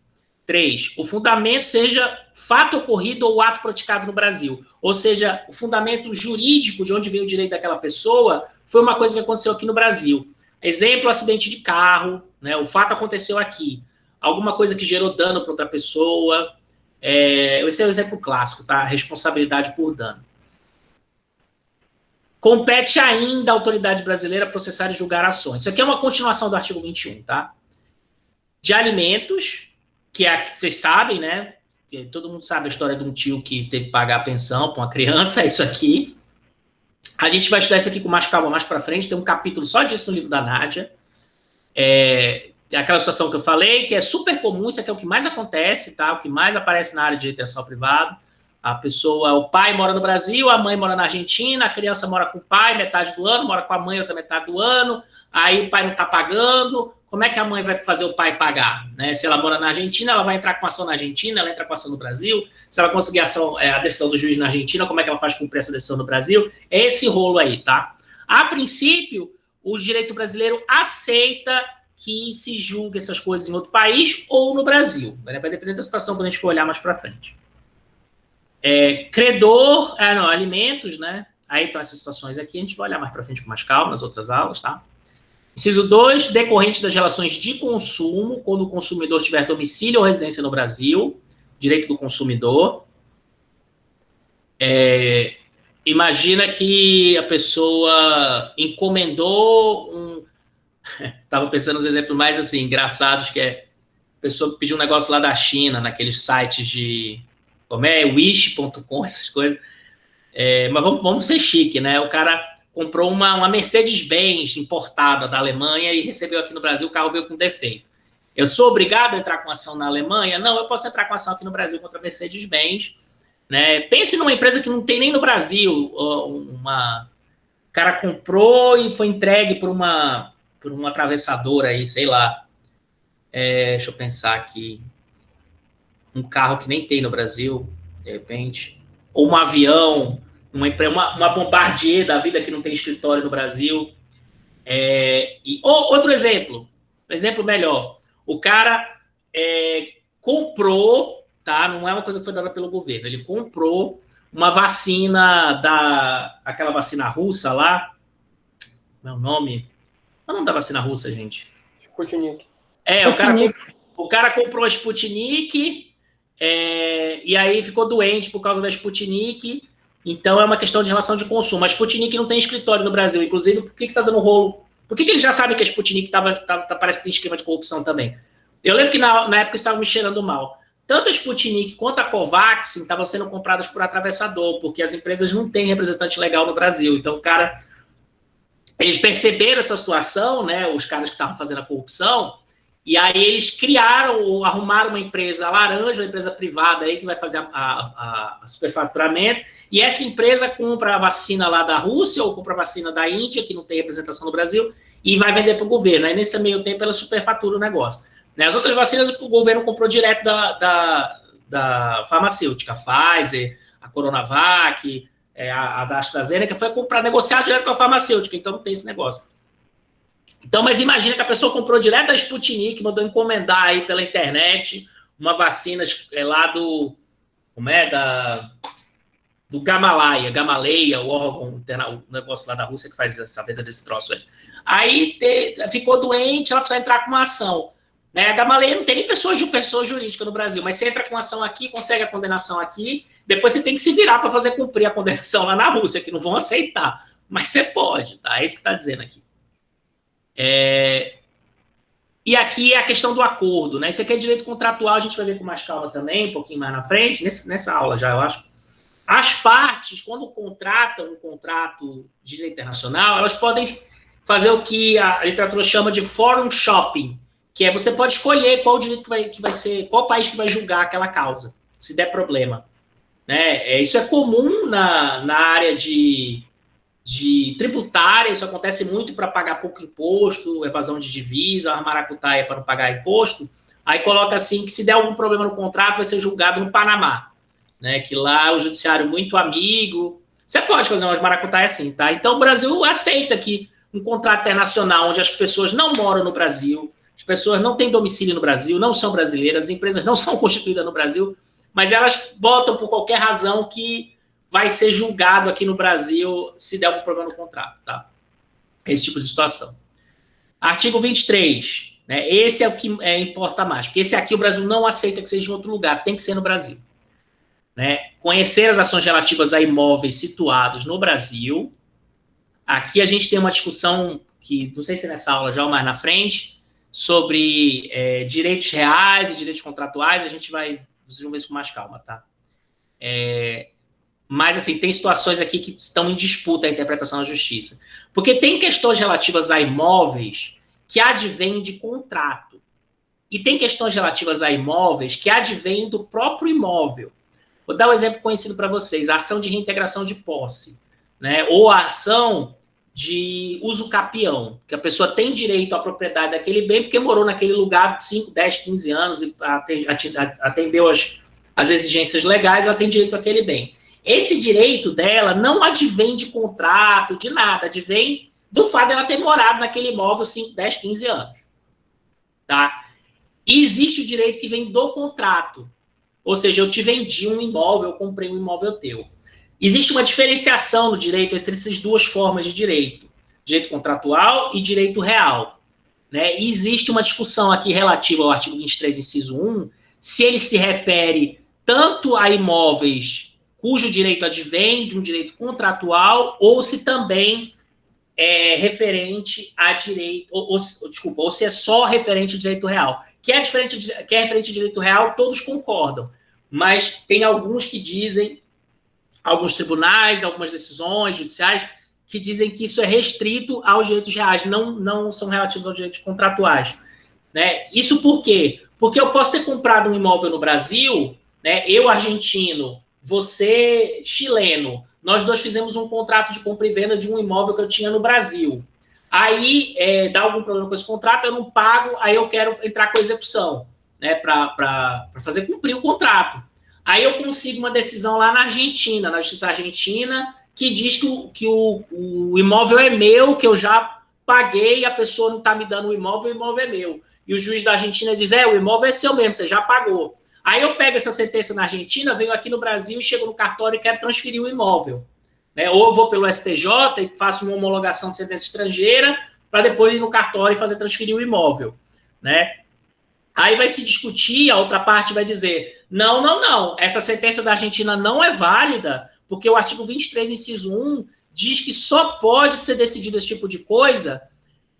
3, o fundamento seja fato ocorrido ou ato praticado no Brasil. Ou seja, o fundamento jurídico de onde veio o direito daquela pessoa foi uma coisa que aconteceu aqui no Brasil. Exemplo, acidente de carro, né? O fato aconteceu aqui. Alguma coisa que gerou dano para outra pessoa. Esse é o exemplo clássico, tá? Responsabilidade por dano. Compete ainda à autoridade brasileira processar e julgar ações. Isso aqui é uma continuação do artigo 21, tá? De alimentos, que vocês sabem, né? Que todo mundo sabe a história de um tio que teve que pagar a pensão para uma criança, é isso aqui. A gente vai estudar isso aqui com mais calma mais para frente, tem um capítulo só disso no livro da Nádia. Tem aquela situação que eu falei, que é super comum, isso aqui é o que mais acontece, tá? O que mais aparece na área de direito internacional privado. O pai mora no Brasil, a mãe mora na Argentina, a criança mora com o pai metade do ano, mora com a mãe outra metade do ano, aí o pai não está pagando. Como é que a mãe vai fazer o pai pagar? Né? Se ela mora na Argentina, ela vai entrar com ação na Argentina, ela entra com ação no Brasil. Se ela conseguir a decisão do juiz na Argentina, como é que ela faz cumprir essa decisão no Brasil? É esse rolo aí, tá? A princípio, o direito brasileiro aceita que se julgue essas coisas em outro país ou no Brasil. Vai depender da situação quando a gente for olhar mais para frente. Credor, alimentos, né? Aí estão essas situações aqui, a gente vai olhar mais para frente com mais calma nas outras aulas, tá? Inciso 2, decorrente das relações de consumo, quando o consumidor tiver domicílio ou residência no Brasil, direito do consumidor. Imagina que a pessoa encomendou estava pensando nos exemplos mais assim, engraçados, que a pessoa pediu um negócio lá da China, naqueles sites de, wish.com, essas coisas. Mas vamos ser chique, né? O cara comprou uma Mercedes-Benz importada da Alemanha e recebeu aqui no Brasil, o carro veio com defeito. Eu sou obrigado a entrar com ação na Alemanha? Não, eu posso entrar com ação aqui no Brasil contra a Mercedes-Benz. Né? Pense numa empresa que não tem nem no Brasil. O cara comprou e foi entregue por um atravessador aí, sei lá. Deixa eu pensar aqui. Um carro que nem tem no Brasil, de repente. Ou um avião, uma Bombardier da vida que não tem escritório no Brasil. Outro exemplo, um exemplo melhor. O cara comprou, tá? Não é uma coisa que foi dada pelo governo. Ele comprou uma vacina aquela vacina russa lá. Meu nome? Qual é o nome da vacina russa, gente? Sputnik. O cara comprou a Sputnik e aí ficou doente por causa da Sputnik. Então, é uma questão de relação de consumo. A Sputnik não tem escritório no Brasil. Inclusive, por que está dando rolo? Por que eles já sabem que a Sputnik parece que tem esquema de corrupção também? Eu lembro que na época estavam me cheirando mal. Tanto a Sputnik quanto a Covaxin estavam sendo compradas por atravessador, porque as empresas não têm representante legal no Brasil. Então, eles perceberam essa situação, né, os caras que estavam fazendo a corrupção, e aí eles arrumaram uma empresa laranja, uma empresa privada aí que vai fazer a superfaturamento, e essa empresa compra a vacina lá da Rússia ou compra a vacina da Índia, que não tem representação no Brasil, e vai vender para o governo. Aí nesse meio tempo ela superfatura o negócio. As outras vacinas o governo comprou direto da farmacêutica, a Pfizer, a Coronavac, a da AstraZeneca, foi comprar, negociar direto com a farmacêutica, então não tem esse negócio. Então, mas imagina que a pessoa comprou direto da Sputnik, mandou encomendar aí pela internet uma vacina lá do... Como é? Do Gamaleia, o órgão, o negócio lá da Rússia que faz essa venda desse troço aí. Aí ficou doente, ela precisa entrar com uma ação. Né? A Gamaleia não tem nem pessoa jurídica no Brasil, mas você entra com ação aqui, consegue a condenação aqui, depois você tem que se virar para fazer cumprir a condenação lá na Rússia, que não vão aceitar. Mas você pode, tá? É isso que está dizendo aqui. E aqui é a questão do acordo, né? Isso aqui é direito contratual, a gente vai ver com mais calma também, um pouquinho mais na frente, nessa aula já, eu acho. As partes, quando contratam um contrato de direito internacional, elas podem fazer o que a literatura chama de forum shopping, que é você pode escolher qual direito que vai ser, qual país que vai julgar aquela causa, se der problema. Né? Isso é comum na área de tributária, isso acontece muito para pagar pouco imposto, evasão de divisa, uma maracutaia para não pagar imposto, aí coloca assim que se der algum problema no contrato vai ser julgado no Panamá. Né, que lá o judiciário muito amigo, você pode fazer umas maracutaias assim, tá? Então o Brasil aceita que um contrato internacional onde as pessoas não moram no Brasil, as pessoas não têm domicílio no Brasil, não são brasileiras, as empresas não são constituídas no Brasil, mas elas botam por qualquer razão que vai ser julgado aqui no Brasil se der algum problema no contrato, tá? Esse tipo de situação. Artigo 23, né? Esse é o que importa mais, porque esse aqui o Brasil não aceita que seja em outro lugar, tem que ser no Brasil. Né? Conhecer as ações relativas a imóveis situados no Brasil. Aqui a gente tem uma discussão que, não sei se é nessa aula já ou mais na frente, sobre direitos reais e direitos contratuais, a gente vai ver isso com mais calma, tá? Mas, assim, tem situações aqui que estão em disputa a interpretação da justiça. Porque tem questões relativas a imóveis que advêm de contrato. E tem questões relativas a imóveis que advêm do próprio imóvel. Vou dar um exemplo conhecido para vocês, a ação de reintegração de posse, né? Ou a ação de uso capião, que a pessoa tem direito à propriedade daquele bem porque morou naquele lugar 5, 10, 15 anos e atendeu as exigências legais, ela tem direito àquele bem. Esse direito dela não advém de contrato, de nada, advém do fato dela ter morado naquele imóvel 5, 10, 15 anos. Tá? E existe o direito que vem do contrato. Ou seja, eu te vendi um imóvel, eu comprei um imóvel teu. Existe uma diferenciação no direito entre essas duas formas de direito. Direito contratual e direito real. Né? E existe uma discussão aqui relativa ao artigo 23, inciso 1, se ele se refere tanto a imóveis cujo direito advém de um direito contratual ou se também é referente a direito, ou se é só referente a direito real. Que é referente a direito real, todos concordam. Mas tem alguns que dizem, alguns tribunais, algumas decisões judiciais, que dizem que isso é restrito aos direitos reais, não são relativos aos direitos contratuais. Né? Isso por quê? Porque eu posso ter comprado um imóvel no Brasil, né? Eu argentino, você chileno, nós dois fizemos um contrato de compra e venda de um imóvel que eu tinha no Brasil. Aí, dá algum problema com esse contrato, eu não pago, aí eu quero entrar com a execução, né, para fazer cumprir o contrato. Aí eu consigo uma decisão lá na Argentina, na Justiça Argentina, que diz que o imóvel é meu, que eu já paguei, a pessoa não está me dando o imóvel é meu. E o juiz da Argentina diz, o imóvel é seu mesmo, você já pagou. Aí eu pego essa sentença na Argentina, venho aqui no Brasil, chego no cartório e quero transferir o imóvel. Né? Ou eu vou pelo STJ e faço uma homologação de sentença estrangeira para depois ir no cartório e fazer transferir o imóvel. Né? Aí vai se discutir, a outra parte vai dizer, não, essa sentença da Argentina não é válida, porque o artigo 23, inciso 1, diz que só pode ser decidido esse tipo de coisa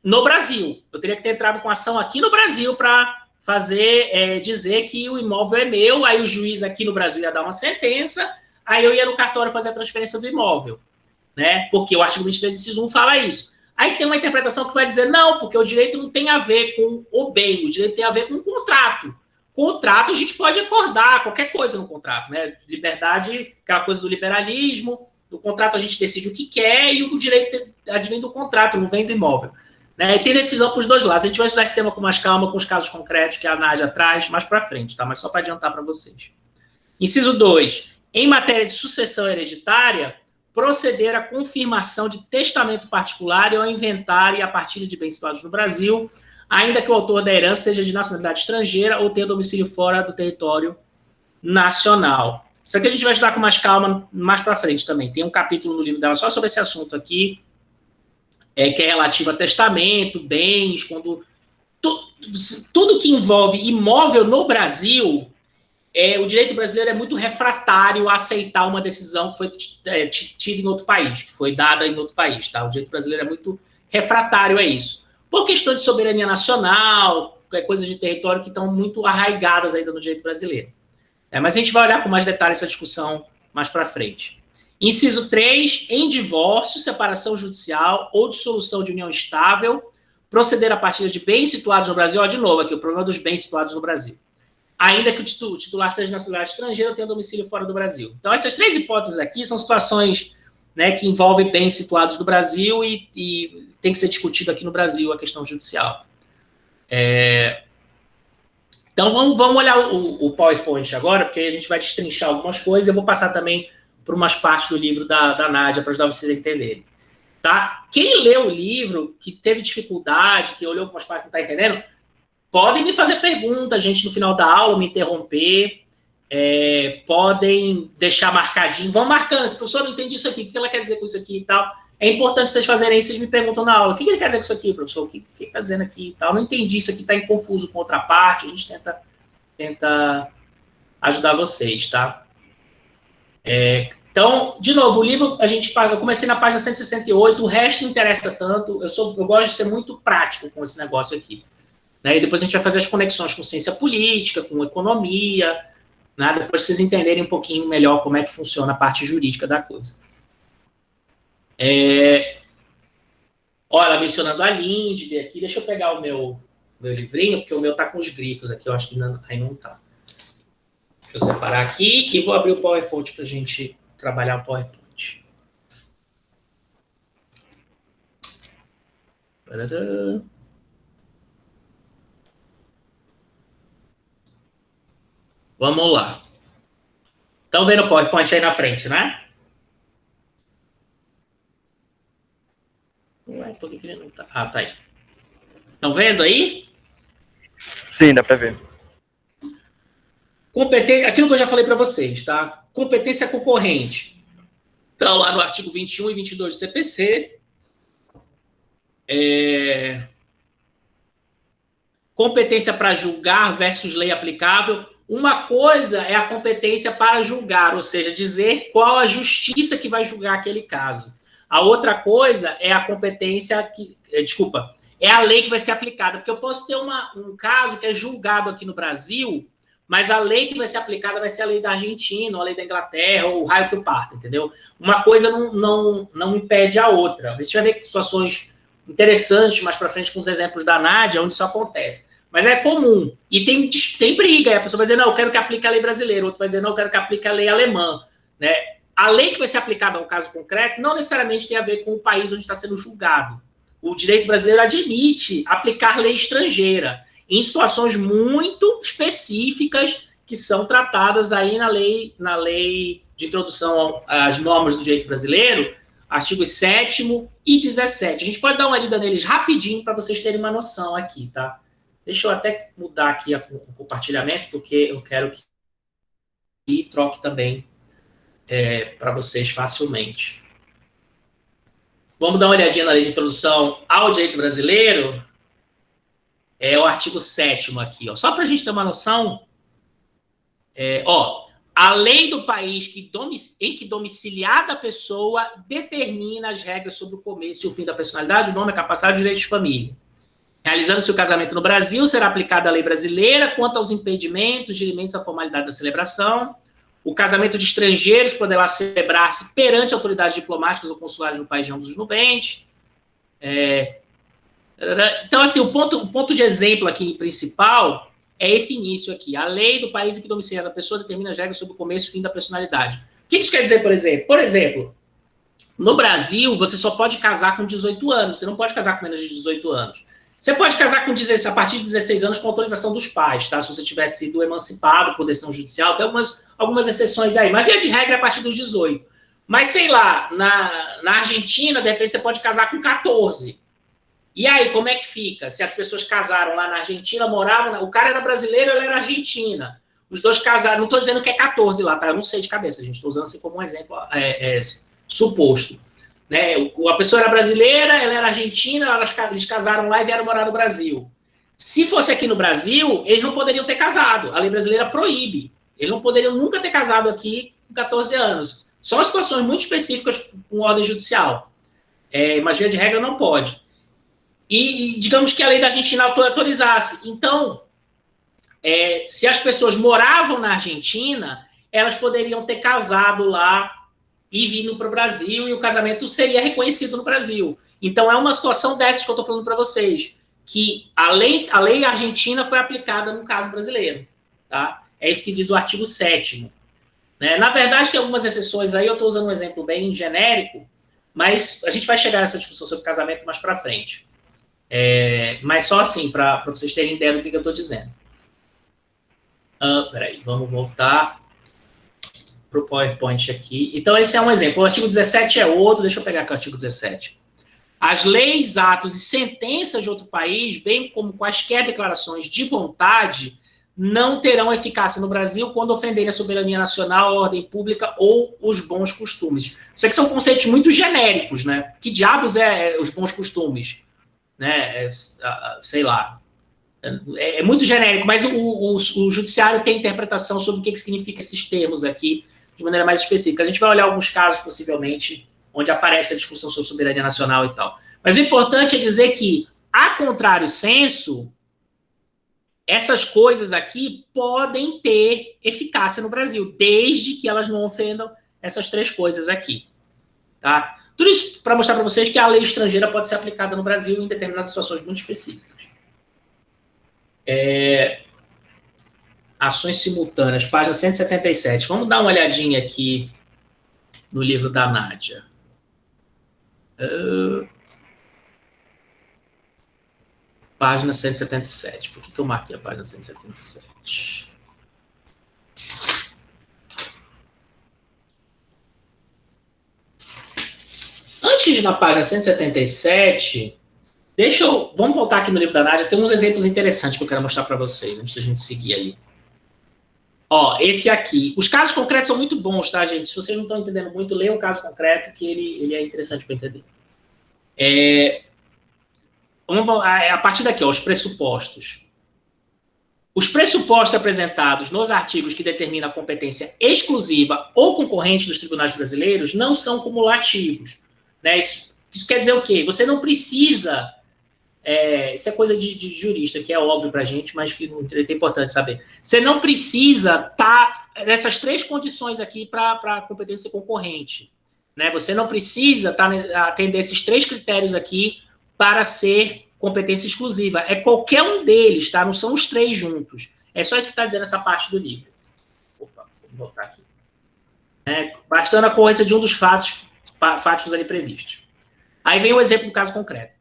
no Brasil. Eu teria que ter entrado com ação aqui no Brasil para fazer, dizer que o imóvel é meu, aí o juiz aqui no Brasil ia dar uma sentença, aí eu ia no cartório fazer a transferência do imóvel, né? Porque o artigo 23, inciso 1 fala isso. Aí tem uma interpretação que vai dizer, não, porque o direito não tem a ver com o bem, o direito tem a ver com o contrato. Contrato, a gente pode acordar qualquer coisa no contrato, né? Liberdade, aquela coisa do liberalismo, no contrato a gente decide o que quer e o direito advém do contrato, não vem do imóvel. Né? E tem decisão para os dois lados. A gente vai estudar esse tema com mais calma, com os casos concretos que a Nádia traz mais para frente, tá? Mas só para adiantar para vocês. Inciso 2. Em matéria de sucessão hereditária, proceder à confirmação de testamento particular e ao inventário e à partilha de bens situados no Brasil, ainda que o autor da herança seja de nacionalidade estrangeira ou tenha domicílio fora do território nacional. Isso aqui a gente vai estudar com mais calma mais para frente também. Tem um capítulo no livro dela só sobre esse assunto aqui, que é relativo a testamento, bens, quando... Tudo que envolve imóvel no Brasil, o direito brasileiro é muito refratário a aceitar uma decisão que foi tida em outro país, que foi dada em outro país. Tá? O direito brasileiro é muito refratário a isso. Por questões de soberania nacional, coisas de território que estão muito arraigadas ainda no direito brasileiro. Mas a gente vai olhar com mais detalhe essa discussão mais para frente. Inciso 3, em divórcio, separação judicial ou dissolução de união estável, proceder a partilha de bens situados no Brasil. Ó, de novo aqui, o problema dos bens situados no Brasil. Ainda que o titular seja de nacionalidade estrangeira ou tenha domicílio fora do Brasil. Então, essas 3 hipóteses aqui são situações, né, que envolvem bens situados no Brasil e tem que ser discutido aqui no Brasil a questão judicial. Então, vamos olhar o PowerPoint agora, porque aí a gente vai destrinchar algumas coisas. Eu vou passar também por umas partes do livro da Nádia, para ajudar vocês a entenderem. Tá? Quem leu o livro, que teve dificuldade, que olhou algumas partes que não está entendendo, podem me fazer perguntas, gente, no final da aula, me interromper, podem deixar marcadinho, vão marcando, se a professora não entende isso aqui, o que ela quer dizer com isso aqui e tal. É importante vocês fazerem isso, vocês me perguntam na aula, o que ele quer dizer com isso aqui, professor? O que ele está dizendo aqui e tal? Não entendi isso aqui, está em confuso com outra parte, a gente tenta ajudar vocês, tá? Então, de novo, o livro, eu comecei na página 168, o resto não interessa tanto, eu gosto de ser muito prático com esse negócio aqui. Né? E depois a gente vai fazer as conexões com ciência política, com economia, né? Depois vocês entenderem um pouquinho melhor como é que funciona a parte jurídica da coisa. Olha, mencionando a Lindley aqui, deixa eu pegar o meu livrinho, porque o meu tá com os grifos aqui, eu acho que aí não tá. Deixa eu separar aqui e vou abrir o PowerPoint para a gente trabalhar o PowerPoint. Vamos lá. Estão vendo o PowerPoint aí na frente, né? Ué, por que ele não tá? Ah, tá aí. Estão vendo aí? Sim, dá para ver. Competência, aquilo que eu já falei para vocês, tá? Competência concorrente. Então, lá no artigo 21 e 22 do CPC, competência para julgar versus lei aplicável. Uma coisa é a competência para julgar, ou seja, dizer qual a justiça que vai julgar aquele caso. A outra coisa é a competência é a lei que vai ser aplicada, porque eu posso ter um caso que é julgado aqui no Brasil, mas a lei que vai ser aplicada vai ser a lei da Argentina, ou a lei da Inglaterra, ou o raio que o parta, entendeu? Uma coisa não impede a outra. A gente vai ver situações interessantes mais para frente com os exemplos da Nádia, onde isso acontece. Mas é comum. E tem briga. E a pessoa vai dizer, não, eu quero que aplique a lei brasileira. O outro vai dizer, não, eu quero que aplique a lei alemã. Né? A lei que vai ser aplicada ao caso concreto não necessariamente tem a ver com o país onde está sendo julgado. O direito brasileiro admite aplicar lei estrangeira em situações muito específicas que são tratadas aí na lei de introdução às normas do direito brasileiro, artigos 7º e 17. A gente pode dar uma lida neles rapidinho para vocês terem uma noção aqui, tá? Deixa eu até mudar aqui o compartilhamento, porque eu quero que troque também para vocês facilmente. Vamos dar uma olhadinha na lei de introdução ao direito brasileiro. É o artigo 7º aqui, ó. Só para a gente ter uma noção, a lei do país em que domiciliada a pessoa determina as regras sobre o começo e o fim da personalidade, o nome, a capacidade e o direito de família. Realizando-se o casamento no Brasil, será aplicada a lei brasileira quanto aos impedimentos, dirimentos à formalidade da celebração. O casamento de estrangeiros poderá celebrar-se perante autoridades diplomáticas ou consulares no país de ambos os nubentes. Então, assim, o ponto de exemplo aqui principal é esse início aqui. A lei do país em que domiciliada a pessoa determina as regras sobre o começo e fim da personalidade. O que isso quer dizer, por exemplo? Por exemplo, no Brasil, você só pode casar com 18 anos. Você não pode casar com menos de 18 anos. Você pode casar a partir de 16 anos com autorização dos pais, tá? Se você tiver sido emancipado por decisão judicial, tem algumas exceções aí. Mas, via de regra, é a partir dos 18. Mas, sei lá, na Argentina, de repente, você pode casar com 14. E aí, como é que fica? Se as pessoas casaram lá na Argentina, moravam... O cara era brasileiro, ela era argentina. Os dois casaram... Não estou dizendo que é 14 lá, tá? Eu não sei de cabeça, gente. Estou usando assim como um exemplo suposto. Né? A pessoa era brasileira, ela era argentina, eles casaram lá e vieram morar no Brasil. Se fosse aqui no Brasil, eles não poderiam ter casado. A lei brasileira proíbe. Eles não poderiam nunca ter casado aqui com 14 anos. Só situações muito específicas com ordem judicial. Mas, via de regra, não pode. E digamos que a lei da Argentina autorizasse. Então, se as pessoas moravam na Argentina, elas poderiam ter casado lá e vindo para o Brasil, e o casamento seria reconhecido no Brasil. Então, é uma situação dessas que eu estou falando para vocês, que a lei argentina foi aplicada no caso brasileiro. Tá? É isso que diz o artigo 7º. Né? Na verdade, tem algumas exceções aí, eu estou usando um exemplo bem genérico, mas a gente vai chegar nessa discussão sobre casamento mais para frente. Mas só assim, para vocês terem ideia do que eu estou dizendo. Peraí, vamos voltar para o PowerPoint aqui. Então, esse é um exemplo. O artigo 17 é outro, deixa eu pegar aqui o artigo 17. As leis, atos e sentenças de outro país, bem como quaisquer declarações de vontade, não terão eficácia no Brasil quando ofenderem a soberania nacional, a ordem pública ou os bons costumes. Isso aqui são conceitos muito genéricos, né? Que diabos é os bons costumes? Né? Sei lá. É muito genérico, mas o judiciário tem interpretação sobre o que significa esses termos aqui, de maneira mais específica. A gente vai olhar alguns casos, possivelmente, onde aparece a discussão sobre soberania nacional e tal. Mas o importante é dizer que, a contrário senso, essas coisas aqui podem ter eficácia no Brasil, desde que elas não ofendam essas três coisas aqui. Tá? Tudo isso para mostrar para vocês que a lei estrangeira pode ser aplicada no Brasil em determinadas situações muito específicas. Ações simultâneas, página 177. Vamos dar uma olhadinha aqui no livro da Nádia. Página 177. Por que eu marquei a página 177? Antes de ir na página 177, vamos voltar aqui no livro da Nádia. Tem uns exemplos interessantes que eu quero mostrar para vocês, antes da gente seguir ali. Esse aqui. Os casos concretos são muito bons, tá, gente? Se vocês não estão entendendo muito, leiam um caso concreto, que ele é interessante para entender. A partir daqui, os pressupostos. Os pressupostos apresentados nos artigos que determinam a competência exclusiva ou concorrente dos tribunais brasileiros não são cumulativos. Né? Isso quer dizer o quê? Você não precisa... isso é coisa de jurista, que é óbvio para a gente, mas que é importante saber. Você não precisa estar nessas três condições aqui para a competência concorrente. Né? Você não precisa atender esses três critérios aqui para ser competência exclusiva. É qualquer um deles, tá? Não são os três juntos. É só isso que está dizendo essa parte do livro. Opa, vou voltar aqui. Bastando a ocorrência de um dos fatos ali previstos. Aí vem o exemplo do caso concreto.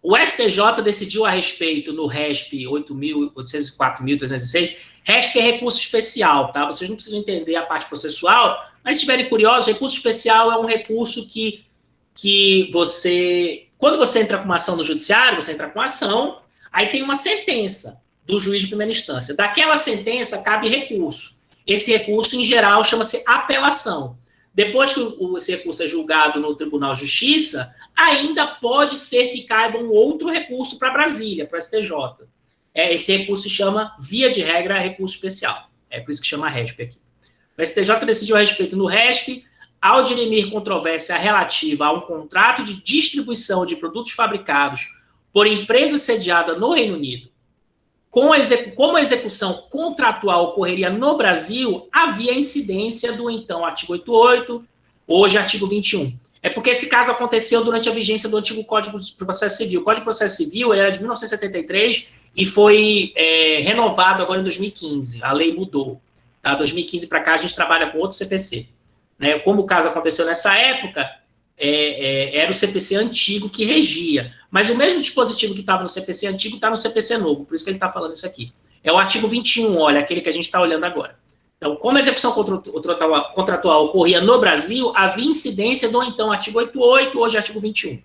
O STJ decidiu a respeito no RESP 8.804.306, RESP é recurso especial, tá? Vocês não precisam entender a parte processual, mas se estiverem curiosos, recurso especial é um recurso que você... Quando você entra com uma ação no judiciário, você entra com a ação, aí tem uma sentença do juiz de primeira instância. Daquela sentença cabe recurso. Esse recurso, em geral, chama-se apelação. Depois que esse recurso é julgado no Tribunal de Justiça, ainda pode ser que caiba um outro recurso para Brasília, para o STJ. Esse recurso se chama, via de regra, recurso especial. É por isso que chama RESP aqui. O STJ decidiu a respeito no RESP, ao dirimir controvérsia relativa a um contrato de distribuição de produtos fabricados por empresa sediada no Reino Unido, como a execução contratual ocorreria no Brasil, havia incidência do então artigo 88, hoje artigo 21. É porque esse caso aconteceu durante a vigência do antigo Código de Processo Civil. O Código de Processo Civil era de 1973 e foi renovado agora em 2015. A lei mudou. Tá? 2015 para cá a gente trabalha com outro CPC. Né? Como o caso aconteceu nessa época, era o CPC antigo que regia. Mas o mesmo dispositivo que estava no CPC antigo está no CPC novo, por isso que ele está falando isso aqui. É o artigo 21, olha, aquele que a gente está olhando agora. Então, como a execução contratual ocorria no Brasil, havia incidência do então artigo 88, hoje artigo 21.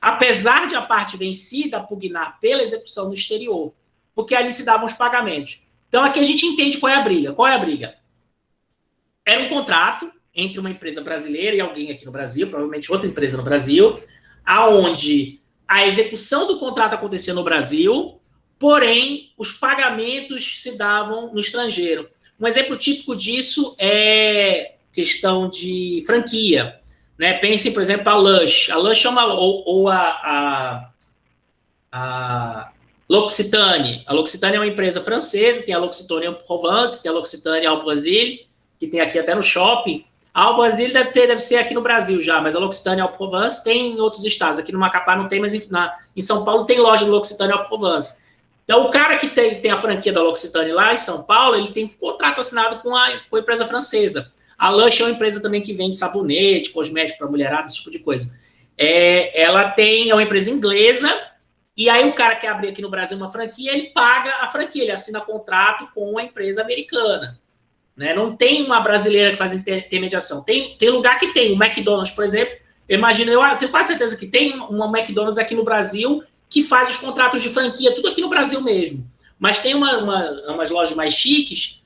apesar de a parte vencida pugnar pela execução no exterior, porque ali se davam os pagamentos. Então, aqui a gente entende qual é a briga. Qual é a briga? Era um contrato entre uma empresa brasileira e alguém aqui no Brasil, provavelmente outra empresa no Brasil, aonde a execução do contrato acontecia no Brasil, porém, os pagamentos se davam no estrangeiro. Um exemplo típico disso é questão de franquia. Né? Pensem, por exemplo, a Lush. A Lush é ou a L'Occitane. A L'Occitane é uma empresa francesa, tem a L'Occitane en Provence, tem a L'Occitane ao Brasil, que tem aqui até no shopping. A ao Brasil deve ser aqui no Brasil já, mas a L'Occitane ao Provence tem em outros estados. Aqui no Macapá não tem, mas em São Paulo tem loja do L'Occitane ao Provence. Então, o cara que tem a franquia da L'Occitane lá em São Paulo, ele tem um contrato assinado com a empresa francesa. A Lush é uma empresa também que vende sabonete, cosmético para mulherada, esse tipo de coisa. Ela é uma empresa inglesa, e aí o cara quer abrir aqui no Brasil uma franquia, ele paga a franquia, ele assina contrato com a empresa americana. Né? Não tem uma brasileira que faz intermediação. Tem lugar que tem. O McDonald's, por exemplo, eu tenho quase certeza que tem uma McDonald's aqui no Brasil que faz os contratos de franquia, tudo aqui no Brasil mesmo. Mas tem umas lojas mais chiques,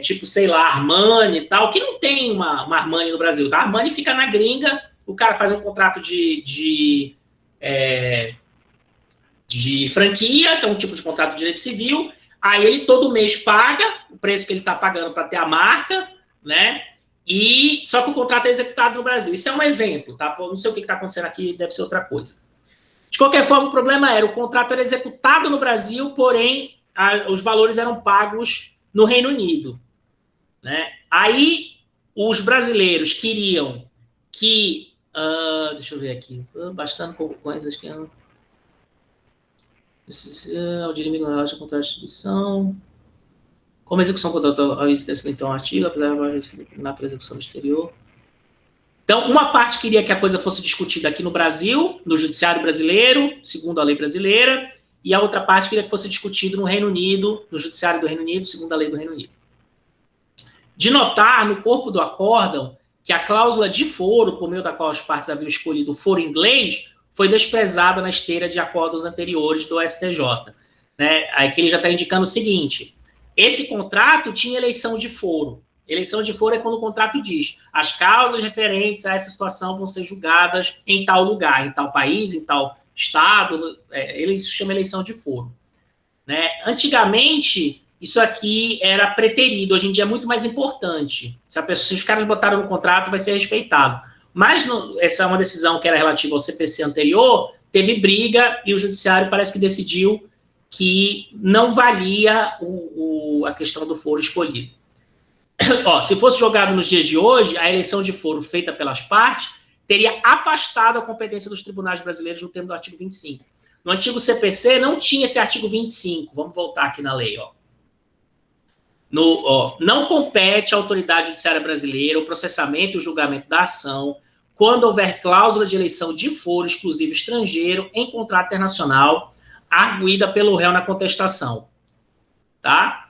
tipo, sei lá, Armani e tal, que não tem uma Armani no Brasil. A Armani fica na gringa, o cara faz um contrato de franquia, que é um tipo de contrato de direito civil, aí ele todo mês paga o preço que ele está pagando para ter a marca, né? E só que o contrato é executado no Brasil. Isso é um exemplo, tá? Não sei o que está acontecendo aqui, deve ser outra coisa. De qualquer forma, o problema o contrato era executado no Brasil, porém, os valores eram pagos no Reino Unido. Né? Aí, os brasileiros queriam que... deixa eu ver aqui. Bastante coisas que... O de inimigo na loja contra a distribuição. Como a execução contratual ao incidência então artigo, apesar da execução no exterior. Então, uma parte queria que a coisa fosse discutida aqui no Brasil, no judiciário brasileiro, segundo a lei brasileira, e a outra parte queria que fosse discutido no Reino Unido, no judiciário do Reino Unido, segundo a lei do Reino Unido. De notar, no corpo do acórdão, que a cláusula de foro, por meio da qual as partes haviam escolhido o foro inglês, foi desprezada na esteira de acordos anteriores do STJ. Né? Aí que ele já está indicando o seguinte, esse contrato tinha eleição de foro. Eleição de foro é quando o contrato diz as causas referentes a essa situação vão ser julgadas em tal lugar, em tal país, em tal estado, isso chama eleição de foro. Né? Antigamente, isso aqui era preterido, hoje em dia é muito mais importante. Se os caras botaram no contrato, vai ser respeitado. Mas essa é uma decisão que era relativa ao CPC anterior, teve briga e o judiciário parece que decidiu que não valia a questão do foro escolhido. Se fosse jogado nos dias de hoje, a eleição de foro feita pelas partes teria afastado a competência dos tribunais brasileiros no termo do artigo 25. No antigo CPC não tinha esse artigo 25. Vamos voltar aqui na lei. Não compete à autoridade judiciária brasileira o processamento e o julgamento da ação quando houver cláusula de eleição de foro exclusivo estrangeiro em contrato internacional arguída pelo réu na contestação. Tá?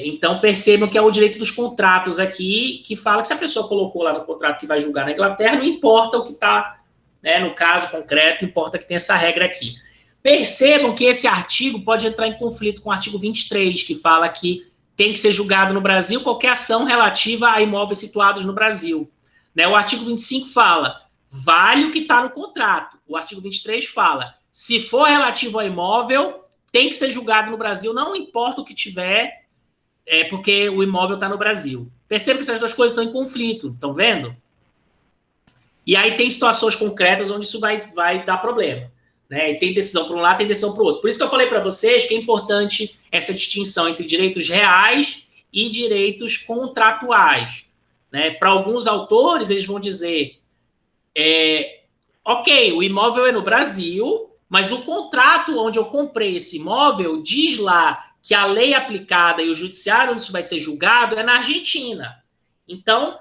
Então, percebam que é o direito dos contratos aqui, que fala que se a pessoa colocou lá no contrato que vai julgar na Inglaterra, não importa o que está, né, no caso concreto, importa que tem essa regra aqui. Percebam que esse artigo pode entrar em conflito com o artigo 23, que fala que tem que ser julgado no Brasil qualquer ação relativa a imóveis situados no Brasil. Né? O artigo 25 fala, vale o que está no contrato. O artigo 23 fala, se for relativo ao imóvel, tem que ser julgado no Brasil, não importa o que tiver, porque o imóvel está no Brasil. Perceba que essas duas coisas estão em conflito, estão vendo? E aí tem situações concretas onde isso vai dar problema. Né? E tem decisão para um lado, tem decisão para o outro. Por isso que eu falei para vocês que é importante essa distinção entre direitos reais e direitos contratuais. Né? Para alguns autores, eles vão dizer, ok, o imóvel é no Brasil, mas o contrato onde eu comprei esse imóvel diz lá que a lei aplicada e o judiciário onde isso vai ser julgado é na Argentina. Então,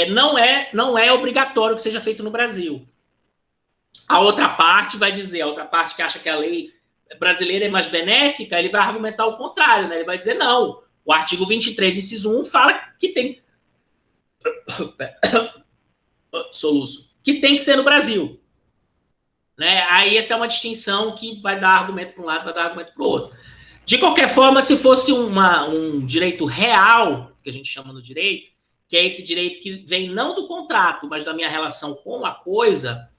não é obrigatório que seja feito no Brasil. A outra parte vai dizer, a outra parte que acha que a lei brasileira é mais benéfica, ele vai argumentar o contrário, né? Ele vai dizer, não, o artigo 23, inciso 1, fala que tem... Soluço. que tem que ser no Brasil. Né? Aí essa é uma distinção que vai dar argumento para um lado, vai dar argumento para o outro. De qualquer forma, se fosse um direito real, que a gente chama no direito, que é esse direito que vem não do contrato, mas da minha relação com a coisa,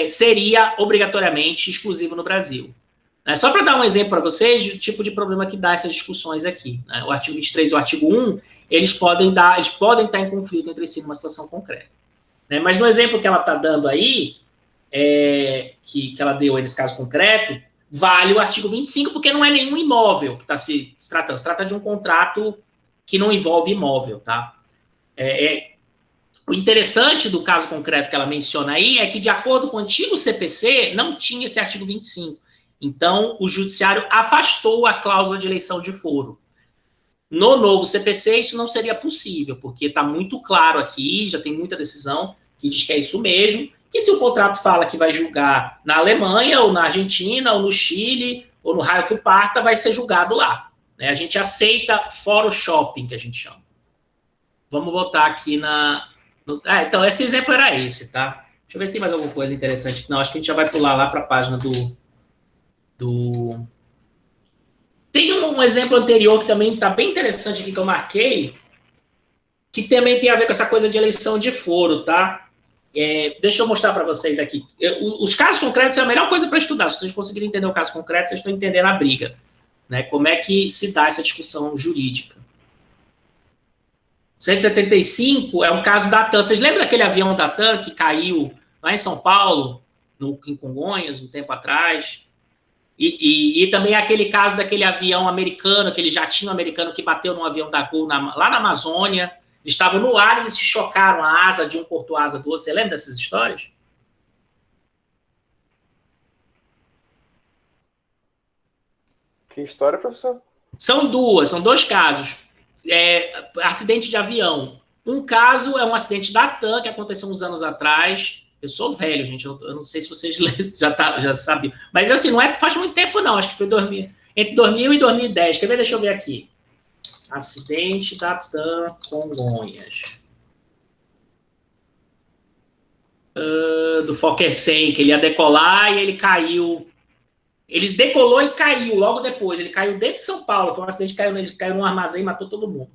seria obrigatoriamente exclusivo no Brasil. Só para dar um exemplo para vocês do tipo de problema que dá essas discussões aqui. Né? O artigo 23 e o artigo 1, eles podem estar em conflito entre si numa situação concreta. Né? Mas no exemplo que ela está dando aí, que ela deu aí nesse caso concreto, vale o artigo 25, porque não é nenhum imóvel que está se tratando. Se trata de um contrato que não envolve imóvel. Tá? O interessante do caso concreto que ela menciona aí é que, de acordo com o antigo CPC, não tinha esse artigo 25. Então, o judiciário afastou a cláusula de eleição de foro. No novo CPC, isso não seria possível, porque está muito claro aqui, já tem muita decisão que diz que é isso mesmo, que se o contrato fala que vai julgar na Alemanha, ou na Argentina, ou no Chile, ou no raio que o parta, vai ser julgado lá. Né? A gente aceita fora shopping, que a gente chama. Vamos voltar aqui então, esse exemplo era esse, tá? Deixa eu ver se tem mais alguma coisa interessante. Não, acho que a gente já vai pular lá para a página Tem um exemplo anterior que também está bem interessante aqui que eu marquei, que também tem a ver com essa coisa de eleição de foro, tá? Deixa eu mostrar para vocês aqui. Os casos concretos é a melhor coisa para estudar. Se vocês conseguirem entender o caso concreto, vocês estão entendendo a briga. Né? Como é que se dá essa discussão jurídica. 175 é um caso da TAM. Vocês lembram daquele avião da TAM que caiu lá em São Paulo, em Congonhas, um tempo atrás? E também aquele caso daquele avião americano, aquele jatinho americano que bateu num avião da Gol lá na Amazônia. Eles estavam no ar e eles se chocaram, a asa de um cortou a asa do outro. Você lembra dessas histórias? Que história, professor? São dois casos. Acidente de avião. Um caso é um acidente da TAM, que aconteceu uns anos atrás. Eu sou velho, gente. Eu não sei se vocês já sabiam. Mas assim, não faz muito tempo, não. Acho que foi entre 2000 e 2010. Quer ver? Deixa eu ver aqui. Acidente da TAM Congonhas. Do Fokker 100, que ele ia decolar e ele caiu. Ele decolou e caiu logo depois. Ele caiu dentro de São Paulo. Foi um acidente que ele caiu num armazém e matou todo mundo.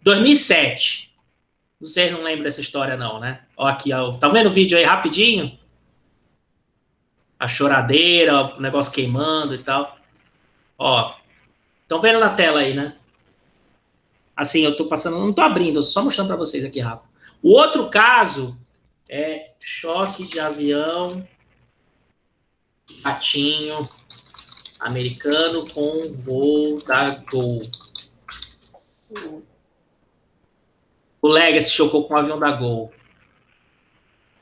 2007. Vocês não lembram dessa história, não, né? Ó, aqui, ó. Tá vendo o vídeo aí rapidinho? A choradeira, o negócio queimando e tal. Ó. Estão vendo na tela aí, né? Assim, eu tô passando, não tô abrindo, eu tô só mostrando para vocês aqui rápido. O outro caso é choque de avião jatinho americano com voo da Gol. O Legacy chocou com o avião da Gol.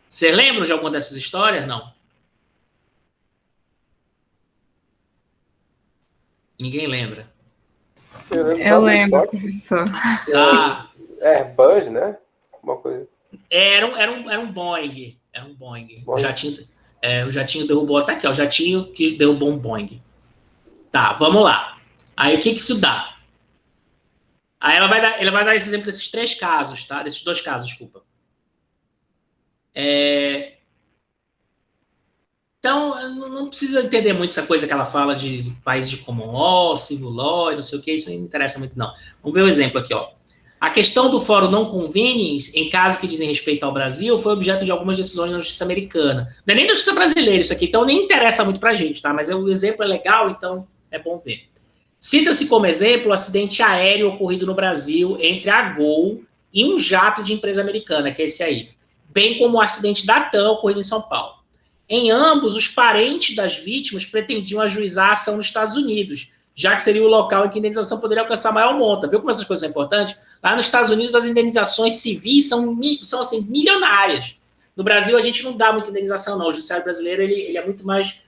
Você lembra de alguma dessas histórias? Não. Ninguém lembra. Eu lembro, professor. Airbus, né? Uma coisa. Era um Boeing. Era um Boeing. O jatinho derrubou até aqui, ó. O jatinho que derrubou um Boeing. Tá, vamos lá. Aí o que isso dá? Aí ela vai dar esse exemplo desses três casos, tá? Desses dois casos, desculpa. Então, não precisa entender muito essa coisa que ela fala de países de common law, civil law e não sei o que, isso não interessa muito, não. Vamos ver o exemplo aqui, ó. A questão do fórum não convenience, em caso que dizem respeito ao Brasil, foi objeto de algumas decisões da justiça americana. Não é nem da justiça brasileira isso aqui, então nem interessa muito pra gente, tá? Mas o exemplo é legal, então é bom ver. Cita-se como exemplo o acidente aéreo ocorrido no Brasil entre a Gol e um jato de empresa americana, que é esse aí, bem como o acidente da TAM ocorrido em São Paulo. Em ambos, os parentes das vítimas pretendiam ajuizar a ação nos Estados Unidos, já que seria o local em que a indenização poderia alcançar maior monta. Viu como essas coisas são importantes? Lá nos Estados Unidos, as indenizações civis são assim, milionárias. No Brasil, a gente não dá muita indenização, não. O judiciário brasileiro ele é muito mais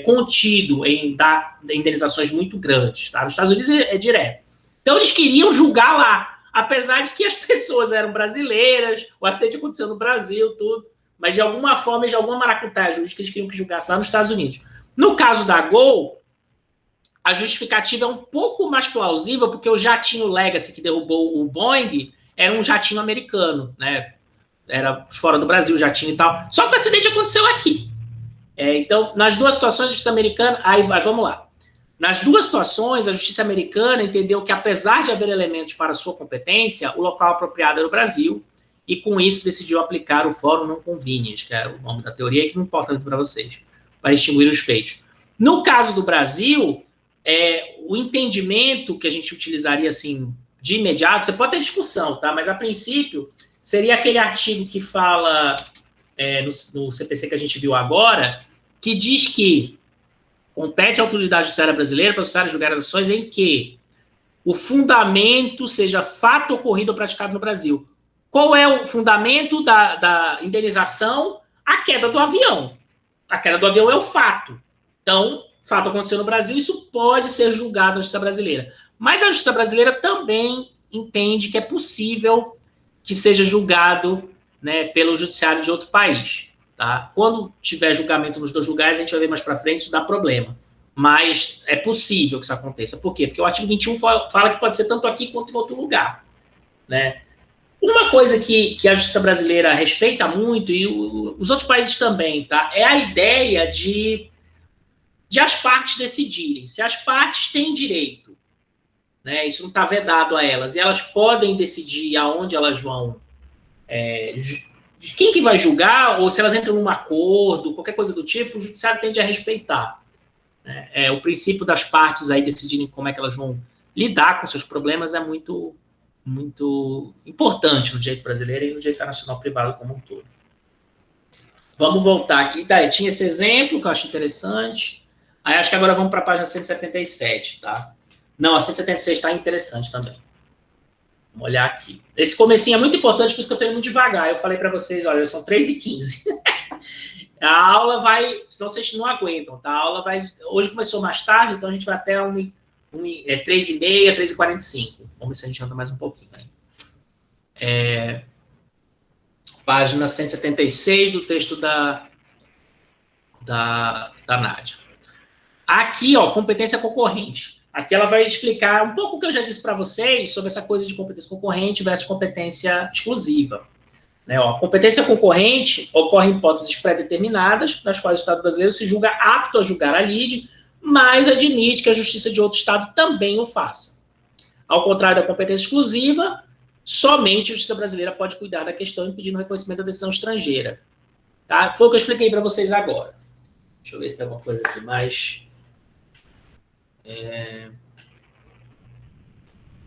contido em dar indenizações muito grandes. Tá? Nos Estados Unidos é direto. Então, eles queriam julgar lá, apesar de que as pessoas eram brasileiras, o acidente aconteceu no Brasil, tudo. Mas, de alguma forma, de alguma maracutaia jurídica, eles queriam que julgasse lá nos Estados Unidos. No caso da Gol, a justificativa é um pouco mais plausível, porque o jatinho Legacy que derrubou o Boeing era um jatinho americano, né? era fora do Brasil, jatinho e tal. Só que o acidente aconteceu aqui. Então, nas duas situações, a justiça americana... vamos lá. Nas duas situações, a justiça americana entendeu que, apesar de haver elementos para sua competência, o local apropriado era o Brasil, e com isso decidiu aplicar o fórum non conveniens, que é o nome da teoria, que não importa muito para vocês, para extinguir os feitos. No caso do Brasil, o entendimento que a gente utilizaria assim de imediato, você pode ter discussão, tá? Mas a princípio seria aquele artigo que fala no CPC que a gente viu agora, que diz que compete à autoridade judiciária brasileira processar e julgar as ações em que o fundamento seja fato ocorrido ou praticado no Brasil. Qual é o fundamento da indenização? A queda do avião. A queda do avião é o fato. Então, fato aconteceu no Brasil, isso pode ser julgado na justiça brasileira. Mas a justiça brasileira também entende que é possível que seja julgado, né, pelo judiciário de outro país. Tá? Quando tiver julgamento nos dois lugares, a gente vai ver mais para frente, isso dá problema. Mas é possível que isso aconteça. Por quê? Porque o artigo 21 fala que pode ser tanto aqui quanto em outro lugar. Né? Uma coisa que a justiça brasileira respeita muito, e os outros países também, tá? É a ideia de as partes decidirem. Se as partes têm direito, né? Isso não está vedado a elas, e elas podem decidir aonde elas vão... de quem que vai julgar, ou se elas entram num acordo, qualquer coisa do tipo, o judiciário tende a respeitar. Né? O princípio das partes aí decidirem como é que elas vão lidar com seus problemas é muito importante no direito brasileiro e no direito internacional privado como um todo. Vamos voltar aqui. Tinha esse exemplo que eu acho interessante. Aí acho que agora vamos para a página 177, tá? Não, a 176 está interessante também. Vamos olhar aqui. Esse comecinho é muito importante, por isso que eu estou indo muito devagar. Eu falei para vocês, olha, são 3h15. A aula vai... Senão vocês não aguentam, tá? A aula vai... Hoje começou mais tarde, então a gente vai até 3h30, 3h45. Vamos ver se a gente anda mais um pouquinho. Né? Página 176 do texto da Nádia. Aqui, ó, competência concorrente. Aqui ela vai explicar um pouco o que eu já disse para vocês sobre essa coisa de competência concorrente versus competência exclusiva. Né, ó, a competência concorrente ocorre em hipóteses pré-determinadas, nas quais o Estado brasileiro se julga apto a julgar a lide, mas admite que a justiça de outro Estado também o faça. Ao contrário da competência exclusiva, somente a justiça brasileira pode cuidar da questão impedindo o reconhecimento da decisão estrangeira. Tá? Foi o que eu expliquei para vocês agora. Deixa eu ver se tem alguma coisa aqui mais...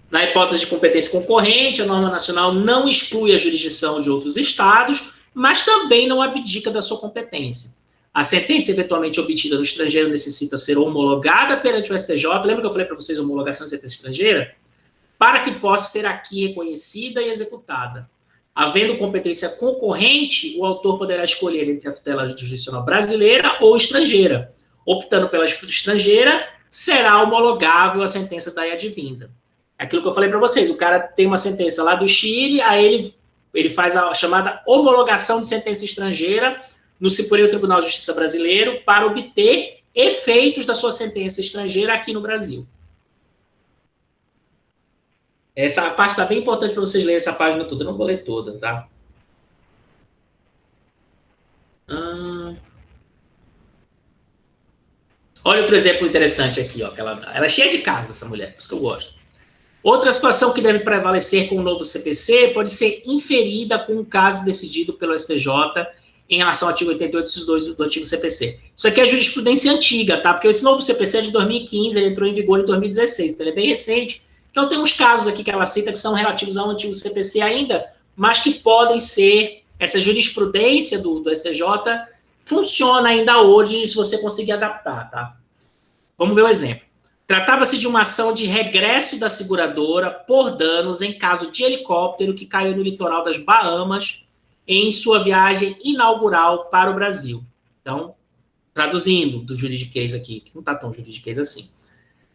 Na hipótese de competência concorrente, a norma nacional não exclui a jurisdição de outros estados, mas também não abdica da sua competência. A sentença eventualmente obtida no estrangeiro necessita ser homologada perante o STJ. Lembra que eu falei para vocês homologação de sentença estrangeira? Para que possa ser aqui reconhecida e executada. Havendo competência concorrente, o autor poderá escolher entre a tutela jurisdicional brasileira ou estrangeira. Optando pela estrangeira, será homologável a sentença daí advinda. Aquilo que eu falei para vocês, o cara tem uma sentença lá do Chile, aí ele faz a chamada homologação de sentença estrangeira no Superior Tribunal de Justiça brasileiro para obter efeitos da sua sentença estrangeira aqui no Brasil. Essa parte está bem importante para vocês lerem essa página toda. Eu não vou ler toda, tá? Olha outro exemplo interessante aqui, ó, que ela é cheia de casos, essa mulher, por isso que eu gosto. Outra situação que deve prevalecer com o novo CPC pode ser inferida com um caso decidido pelo STJ em relação ao artigo 88, inciso 2 do antigo CPC. Isso aqui é jurisprudência antiga, tá? Porque esse novo CPC é de 2015, ele entrou em vigor em 2016, então ele é bem recente. Então tem uns casos aqui que ela cita que são relativos ao antigo CPC ainda, mas que podem ser, essa jurisprudência do STJ funciona ainda hoje se você conseguir adaptar, tá? Vamos ver o exemplo. Tratava-se de uma ação de regresso da seguradora por danos em caso de helicóptero que caiu no litoral das Bahamas em sua viagem inaugural para o Brasil. Então, traduzindo do juridiquês aqui, que não está tão juridiquês assim.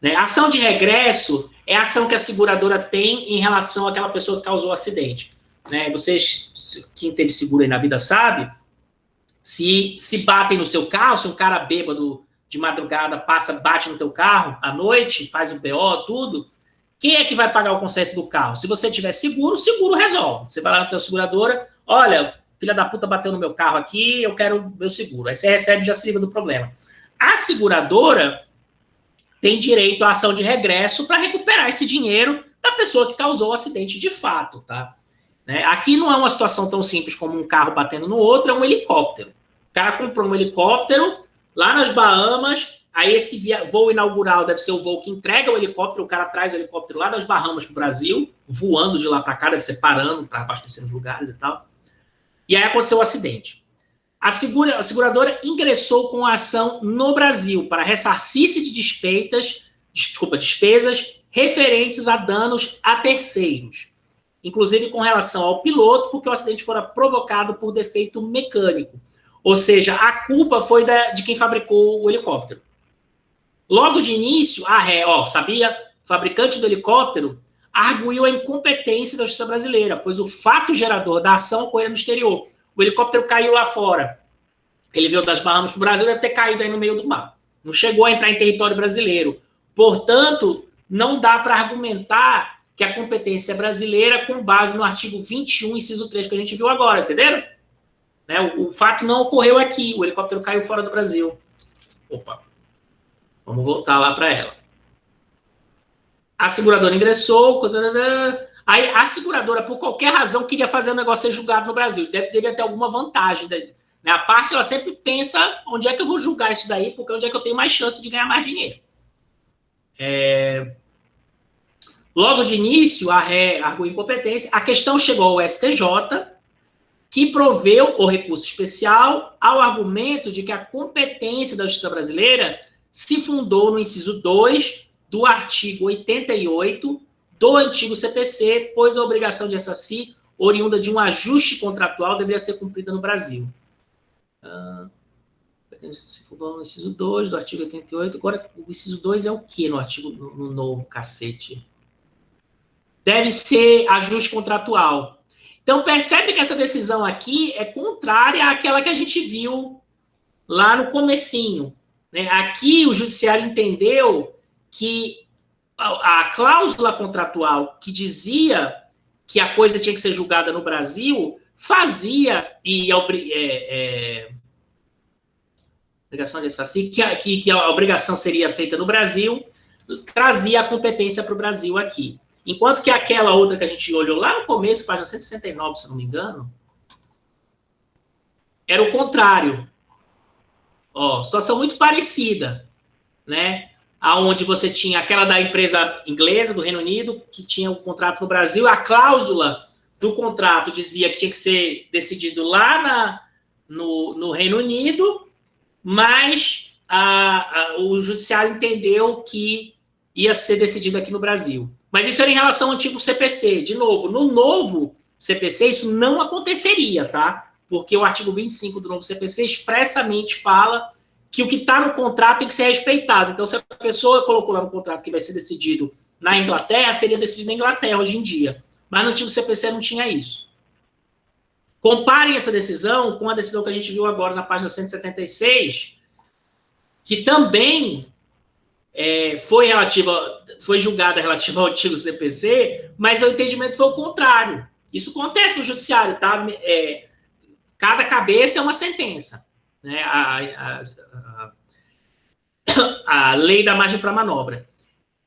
Né? A ação de regresso é a ação que a seguradora tem em relação àquela pessoa que causou o acidente. Né? Vocês, quem teve seguro aí na vida sabe, se batem no seu carro, se um cara bêbado de madrugada bate no teu carro à noite, faz o BO, tudo, quem é que vai pagar o conserto do carro? Se você tiver seguro, o seguro resolve. Você vai lá na tua seguradora, olha, filha da puta bateu no meu carro aqui, eu quero meu seguro. Aí você recebe e já se livra do problema. A seguradora tem direito à ação de regresso para recuperar esse dinheiro da pessoa que causou o acidente de fato, tá? Né? Aqui não é uma situação tão simples como um carro batendo no outro, é um helicóptero. O cara comprou um helicóptero lá nas Bahamas, aí esse voo inaugural deve ser o voo que entrega o helicóptero, o cara traz o helicóptero lá das Bahamas para o Brasil, voando de lá para cá, deve ser parando para abastecer nos lugares e tal. E aí aconteceu o acidente. A seguradora ingressou com a ação no Brasil para ressarcir-se de despesas referentes a danos a terceiros, inclusive com relação ao piloto, porque o acidente fora provocado por defeito mecânico. Ou seja, a culpa foi de quem fabricou o helicóptero. Logo de início, sabia? O fabricante do helicóptero arguiu a incompetência da justiça brasileira, pois o fato gerador da ação ocorreu no exterior. O helicóptero caiu lá fora. Ele veio das Bahamas para o Brasil, deve ter caído aí no meio do mar. Não chegou a entrar em território brasileiro. Portanto, não dá para argumentar que a competência é brasileira com base no artigo 21, inciso 3, que a gente viu agora, entenderam? Né? O fato não ocorreu aqui. O helicóptero caiu fora do Brasil. Opa. Vamos voltar lá para ela. A seguradora ingressou. Aí a seguradora, por qualquer razão, queria fazer o negócio ser julgado no Brasil. Deve ter alguma vantagem. Né? A parte, ela sempre pensa onde é que eu vou julgar isso daí, porque onde é que eu tenho mais chance de ganhar mais dinheiro. Logo de início, a ré arguiu incompetência. A questão chegou ao STJ, que proveu o recurso especial ao argumento de que a competência da justiça brasileira se fundou no inciso 2 do artigo 88 do antigo CPC, pois a obrigação de ressarcir, oriunda de um ajuste contratual, deveria ser cumprida no Brasil. Se fundou no inciso 2 do artigo 88. Agora, o inciso 2 é o que no novo cacete? Deve ser ajuste contratual. Então, percebe que essa decisão aqui é contrária àquela que a gente viu lá no comecinho. Né? Aqui, o judiciário entendeu que a cláusula contratual que dizia que a coisa tinha que ser julgada no Brasil fazia, obrigação de ressarcir, que a obrigação seria feita no Brasil, trazia a competência para o Brasil aqui. Enquanto que aquela outra que a gente olhou lá no começo, página 169, se não me engano, era o contrário. Situação muito parecida, né? Aonde você tinha aquela da empresa inglesa, do Reino Unido, que tinha o contrato no Brasil, a cláusula do contrato dizia que tinha que ser decidido lá no Reino Unido, mas o judiciário entendeu que ia ser decidido aqui no Brasil. Mas isso era em relação ao antigo CPC. De novo, no novo CPC isso não aconteceria, tá? Porque o artigo 25 do novo CPC expressamente fala que o que está no contrato tem que ser respeitado. Então, se a pessoa colocou lá no contrato que vai ser decidido na Inglaterra, seria decidido na Inglaterra hoje em dia. Mas no antigo CPC não tinha isso. Comparem essa decisão com a decisão que a gente viu agora na página 176, que também foi julgada relativa ao antigo CPC, mas o entendimento foi o contrário. Isso acontece no judiciário, tá? Cada cabeça é uma sentença. Né? A lei da margem para manobra.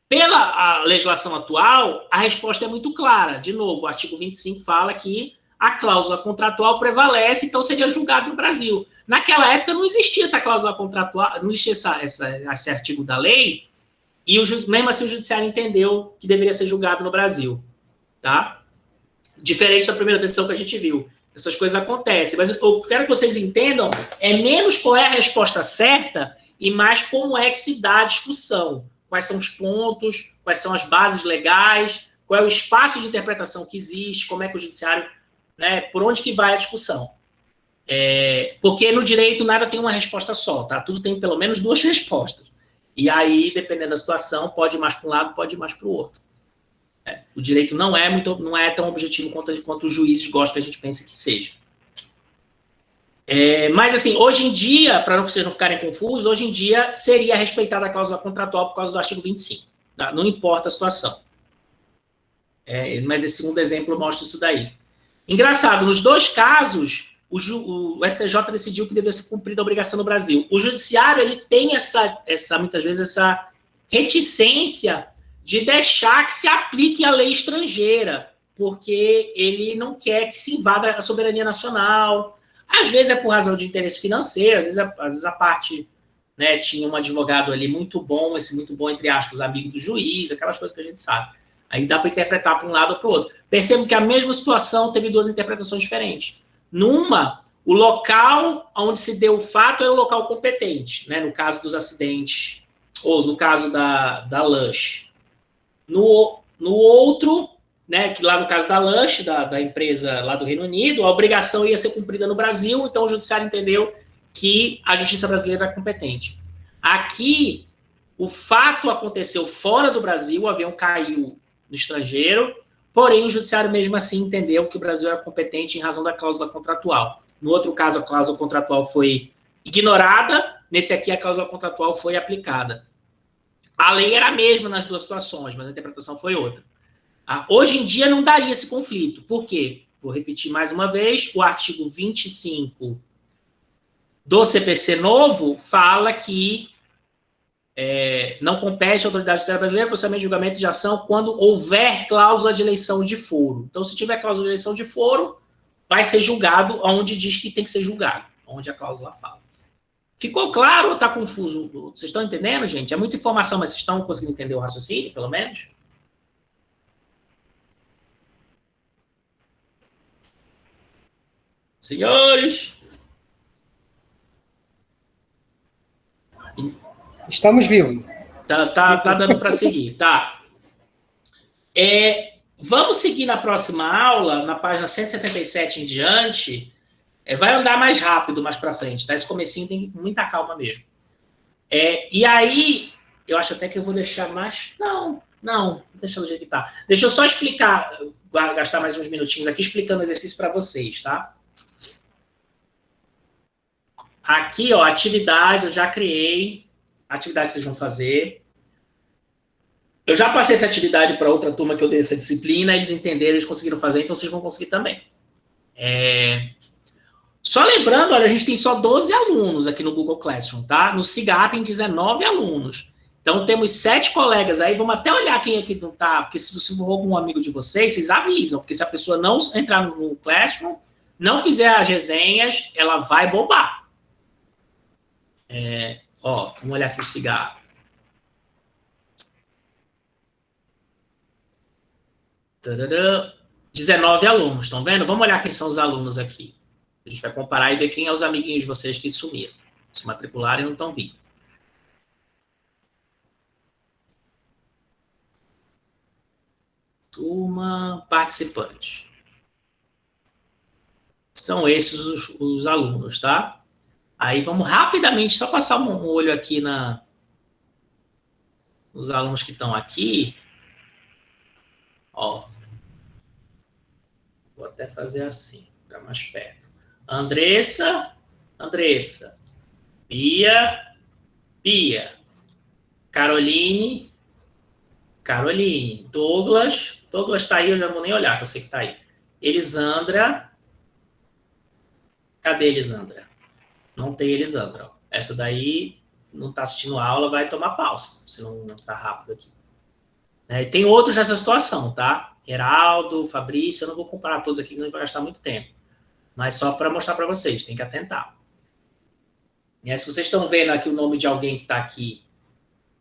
Pela legislação atual, a resposta é muito clara. De novo, o artigo 25 fala que a cláusula contratual prevalece, então seria julgado no Brasil. Naquela época não existia essa cláusula contratual, não existia esse artigo da lei, e mesmo assim o judiciário entendeu que deveria ser julgado no Brasil. Tá? Diferente da primeira decisão que a gente viu. Essas coisas acontecem, mas eu quero que vocês entendam menos qual é a resposta certa e mais como é que se dá a discussão. Quais são os pontos, quais são as bases legais, qual é o espaço de interpretação que existe, como é que o judiciário, né, por onde que vai a discussão. Porque no direito nada tem uma resposta só, tá? Tudo tem pelo menos duas respostas. E aí, dependendo da situação, pode ir mais para um lado, pode ir mais para o outro. O direito não é tão objetivo quanto os juízes gostam que a gente pense que seja. Mas, assim, hoje em dia, para vocês não ficarem confusos, hoje em dia seria respeitada a cláusula contratual por causa do artigo 25. Tá? Não importa a situação. Mas esse segundo exemplo mostra isso daí. Engraçado, nos dois casos, o STJ decidiu que devia ser cumprida a obrigação no Brasil. O judiciário, ele tem muitas vezes, essa reticência de deixar que se aplique a lei estrangeira, porque ele não quer que se invada a soberania nacional. Às vezes é por razão de interesse financeiro, às vezes a parte, né, tinha um advogado ali muito bom, esse muito bom, entre aspas, amigo do juiz, aquelas coisas que a gente sabe. Aí dá para interpretar para um lado ou para o outro. Percebo que a mesma situação teve duas interpretações diferentes. Numa, o local onde se deu o fato era o local competente, né, no caso dos acidentes, ou no caso da Lush. No outro, né, que lá no caso da Lush, da empresa lá do Reino Unido, a obrigação ia ser cumprida no Brasil, então o judiciário entendeu que a justiça brasileira era competente. Aqui, o fato aconteceu fora do Brasil, o avião caiu no estrangeiro, porém o judiciário mesmo assim entendeu que o Brasil era competente em razão da cláusula contratual. No outro caso, a cláusula contratual foi ignorada, nesse aqui a cláusula contratual foi aplicada. A lei era a mesma nas duas situações, mas a interpretação foi outra. Hoje em dia não daria esse conflito. Por quê? Vou repetir mais uma vez, o artigo 25 do CPC novo fala que não compete à autoridade judiciária brasileira processamento de julgamento de ação quando houver cláusula de eleição de foro. Então, se tiver cláusula de eleição de foro, vai ser julgado onde diz que tem que ser julgado, onde a cláusula fala. Ficou claro ou está confuso? Vocês estão entendendo, gente? É muita informação, mas vocês estão conseguindo entender o raciocínio, pelo menos? Senhores? Estamos vivos. Tá dando para seguir, tá? Vamos seguir na próxima aula, na página 177 em diante. Vai andar mais rápido mais para frente, tá? Esse comecinho tem muita calma mesmo. E aí, eu acho até que eu vou deixar mais... Não, deixa do jeito que tá. Deixa eu só explicar, gastar mais uns minutinhos aqui explicando o exercício para vocês, tá? Aqui, ó, atividades, eu já criei. Atividade que vocês vão fazer. Eu já passei essa atividade para outra turma que eu dei essa disciplina, eles entenderam, eles conseguiram fazer, então vocês vão conseguir também. Só lembrando, olha, a gente tem só 12 alunos aqui no Google Classroom, tá? No Cigá tem 19 alunos. Então temos 7 colegas aí, vamos até olhar quem aqui não tá, porque se você for algum amigo de vocês, vocês avisam, porque se a pessoa não entrar no Classroom, não fizer as resenhas, ela vai bombar. Ó, vamos olhar aqui o cigarro. Tadadã. 19 alunos, estão vendo? Vamos olhar quem são os alunos aqui. A gente vai comparar e ver quem é os amiguinhos de vocês que sumiram. Se matricularam e não estão vindo. Turma participante. São esses os alunos, tá? Aí vamos rapidamente, só passar um olho aqui nos alunos que estão aqui. Ó. Vou até fazer assim, ficar mais perto. Andressa, Bia, Caroline, Douglas está aí, eu já não vou nem olhar, que eu sei que está aí. Elisandra, cadê Elisandra? Não tem Elisandra. Ó. Essa daí não está assistindo a aula, vai tomar pausa, se não está rápido aqui. Tem outros nessa situação, tá? Heraldo, Fabrício, eu não vou comparar todos aqui, senão vai gastar muito tempo. Mas só para mostrar para vocês, tem que atentar. Se vocês estão vendo aqui o nome de alguém que está aqui,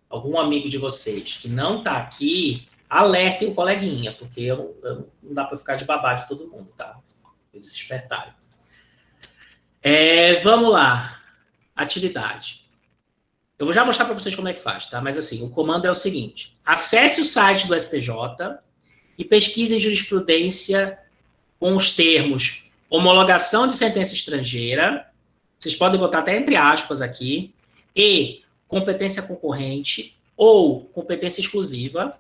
algum amigo de vocês que não está aqui, alertem o coleguinha, porque não dá para ficar de babado de todo mundo, tá? Eles se despertarem. Vamos lá. Atividade. Eu vou já mostrar para vocês como é que faz, tá? Mas assim, o comando é o seguinte. Acesse o site do STJ e pesquise em jurisprudência com os termos homologação de sentença estrangeira, vocês podem botar até entre aspas aqui, e competência concorrente ou competência exclusiva,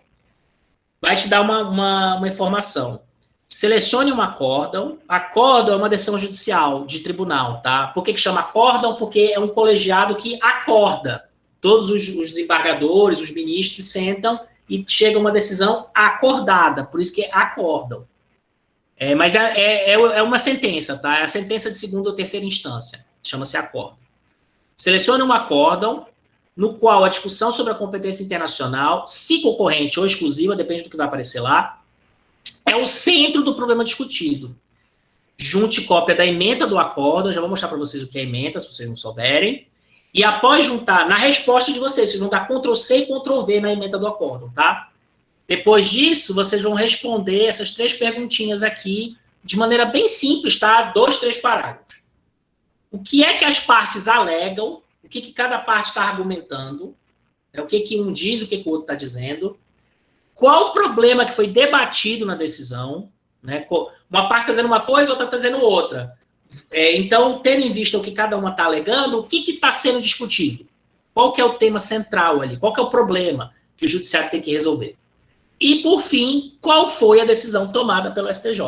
vai te dar uma informação. Selecione um acórdão. Acórdão é uma decisão judicial de tribunal, tá? Por que chama acórdão? Porque é um colegiado que acorda. Todos os desembargadores, os ministros sentam e chega uma decisão acordada, por isso que é acórdão. Mas é uma sentença, tá? É a sentença de segunda ou terceira instância. Chama-se acórdão. Selecione um acórdão no qual a discussão sobre a competência internacional, se concorrente ou exclusiva, depende do que vai aparecer lá, é o centro do problema discutido. Junte cópia da ementa do acórdão, já vou mostrar para vocês o que é ementa, se vocês não souberem, e após juntar, na resposta de vocês vão dar Ctrl+C e Ctrl+V na ementa do acórdão, tá? Depois disso, vocês vão responder essas 3 perguntinhas aqui, de maneira bem simples, tá? 2, 3 parágrafos. O que é que as partes alegam? O que cada parte está argumentando? O que um diz, o que o outro está dizendo? Qual o problema que foi debatido na decisão? Né? Uma parte está dizendo uma coisa, outra está dizendo outra. Então, tendo em vista o que cada uma está alegando, o que está sendo discutido? Qual que é o tema central ali? Qual que é o problema que o judiciário tem que resolver? E, por fim, qual foi a decisão tomada pelo STJ?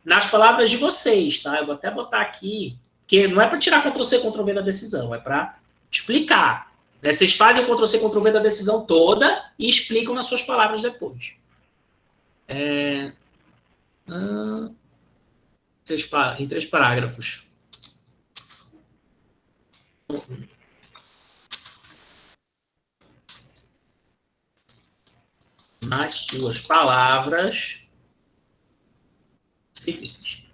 Nas palavras de vocês, tá? Eu vou até botar aqui, porque não é para tirar Ctrl+C, Ctrl+V da decisão, é para explicar. Né? Vocês fazem o Ctrl+C, Ctrl+V da decisão toda e explicam nas suas palavras depois. Em 3 parágrafos. Nas suas palavras, seguinte.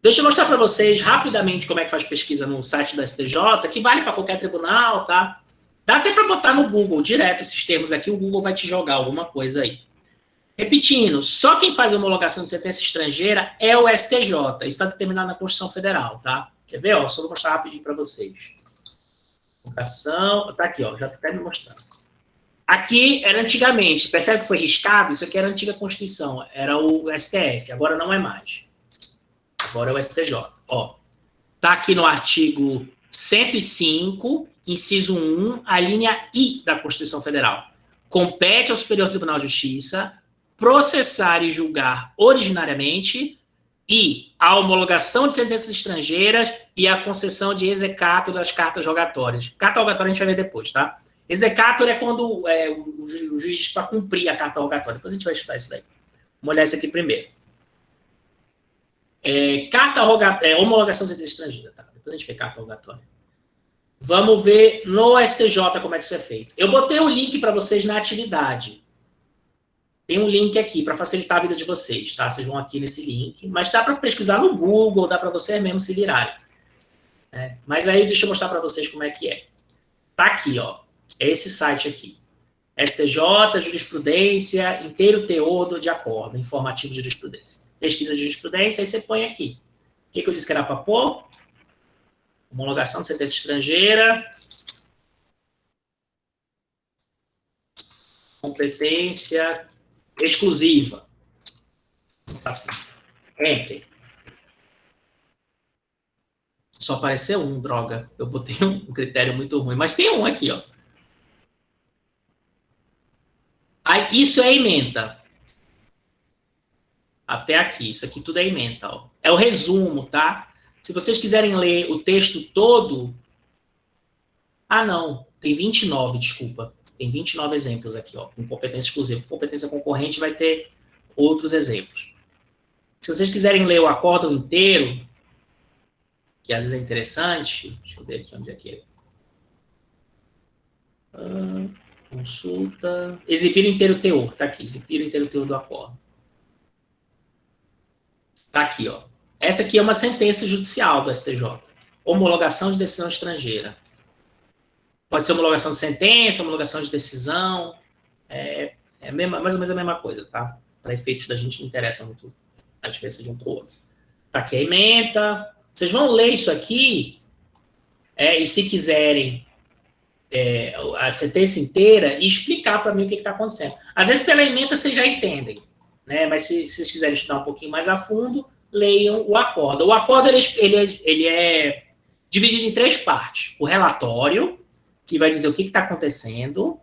Deixa eu mostrar para vocês rapidamente como é que faz pesquisa no site da STJ, que vale para qualquer tribunal, tá? Dá até para botar no Google direto esses termos aqui, o Google vai te jogar alguma coisa aí. Repetindo, só quem faz homologação de sentença estrangeira é o STJ. Isso está determinado na Constituição Federal, tá? Quer ver? Só vou mostrar rapidinho para vocês. Homologação, tá aqui, já até me mostrando. Aqui era antigamente, percebe que foi riscado? Isso aqui era a antiga Constituição, era o STF, agora não é mais. Agora é o STJ. Tá aqui no artigo 105, inciso 1, a linha I da Constituição Federal. Compete ao Superior Tribunal de Justiça processar e julgar originariamente e a homologação de sentenças estrangeiras e a concessão de exequatur das cartas rogatórias. Carta rogatória a gente vai ver depois, tá? Exequatur é quando o juiz diz para cumprir a carta rogatória. Depois a gente vai estudar isso daí. Vamos olhar isso aqui primeiro. Homologação de sentença estrangeira, tá? Depois a gente vê carta rogatória. Vamos ver no STJ como é que isso é feito. Eu botei o link para vocês na atividade. Tem um link aqui para facilitar a vida de vocês, tá? Vocês vão aqui nesse link, mas dá para pesquisar no Google, dá para vocês mesmo se virarem. Mas aí deixa eu mostrar para vocês como é que é. Tá aqui, é esse site aqui. STJ, jurisprudência, inteiro teor de acordo, informativo de jurisprudência. Pesquisa de jurisprudência, aí você põe aqui. O que eu disse que era para pôr? Homologação de sentença estrangeira. Competência exclusiva. Assim. Enter. Só apareceu um, droga. Eu botei um critério muito ruim. Mas tem um aqui, Aí, isso é ementa. Até aqui. Isso aqui tudo é ementa, É o resumo, tá? Se vocês quiserem ler o texto todo... não. Tem 29, desculpa. Tem 29 exemplos aqui, com competência exclusiva. Competência concorrente vai ter outros exemplos. Se vocês quiserem ler o acórdão inteiro, que às vezes é interessante, deixa eu ver aqui onde é que é. Consulta. Exibir inteiro teor, tá aqui. Exibir inteiro teor do acórdão. Tá aqui, Essa aqui é uma sentença judicial do STJ. Homologação de decisão estrangeira. Pode ser homologação de sentença, homologação de decisão. Mais ou menos a mesma coisa, tá? Para efeitos da gente não interessa muito a diferença de um para o outro. Tá aqui a ementa. Vocês vão ler isso aqui e se quiserem a sentença inteira e explicar para mim o que está acontecendo. Às vezes pela ementa vocês já entendem, né? Mas se vocês quiserem estudar um pouquinho mais a fundo, leiam o acórdão. O acórdão ele é dividido em 3 partes. O relatório, que vai dizer o que está acontecendo,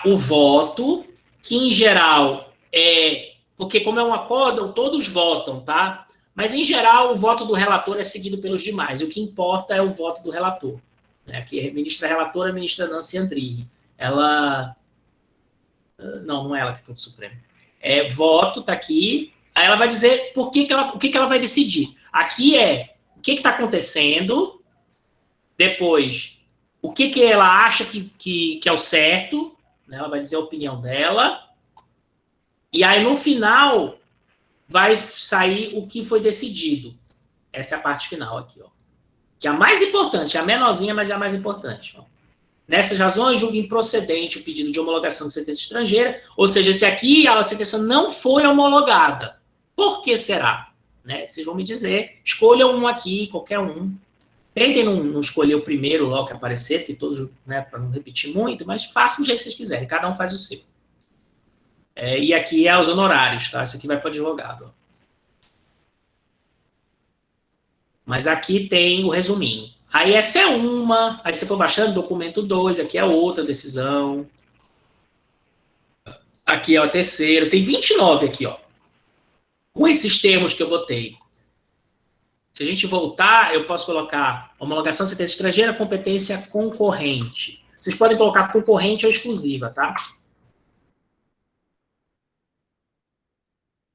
o voto, que em geral porque como é um acórdão, todos votam, tá? Mas em geral o voto do relator é seguido pelos demais, e o que importa é o voto do relator. Aqui a ministra relatora, a ministra Nancy Andrighi. Ela... Não é ela que foi do Supremo. voto, tá aqui. Aí ela vai dizer o que ela vai decidir. Aqui o que está acontecendo, depois, o que ela acha que é o certo, né? Ela vai dizer a opinião dela, e aí no final vai sair o que foi decidido. Essa é a parte final aqui, ó. Que é a mais importante, é a menorzinha, mas é a mais importante. Ó. Nessas razões, julga improcedente o pedido de homologação de sentença estrangeira, ou seja, se aqui a sentença não foi homologada. Por que será? Né? Vocês vão me dizer, escolham um aqui, qualquer um. Tentem não escolher o primeiro logo que aparecer, porque todos, né, para não repetir muito, mas façam do jeito que vocês quiserem, cada um faz o seu. E aqui é os honorários, tá? Isso aqui vai para o advogado. Ó. Mas aqui tem o resuminho. Aí essa é uma, aí você for baixando, documento 2, aqui é outra decisão. Aqui é a terceira, tem 29 aqui, ó. Com esses termos que eu botei. Se a gente voltar, eu posso colocar homologação de sentença estrangeira, competência concorrente. Vocês podem colocar concorrente ou exclusiva, tá?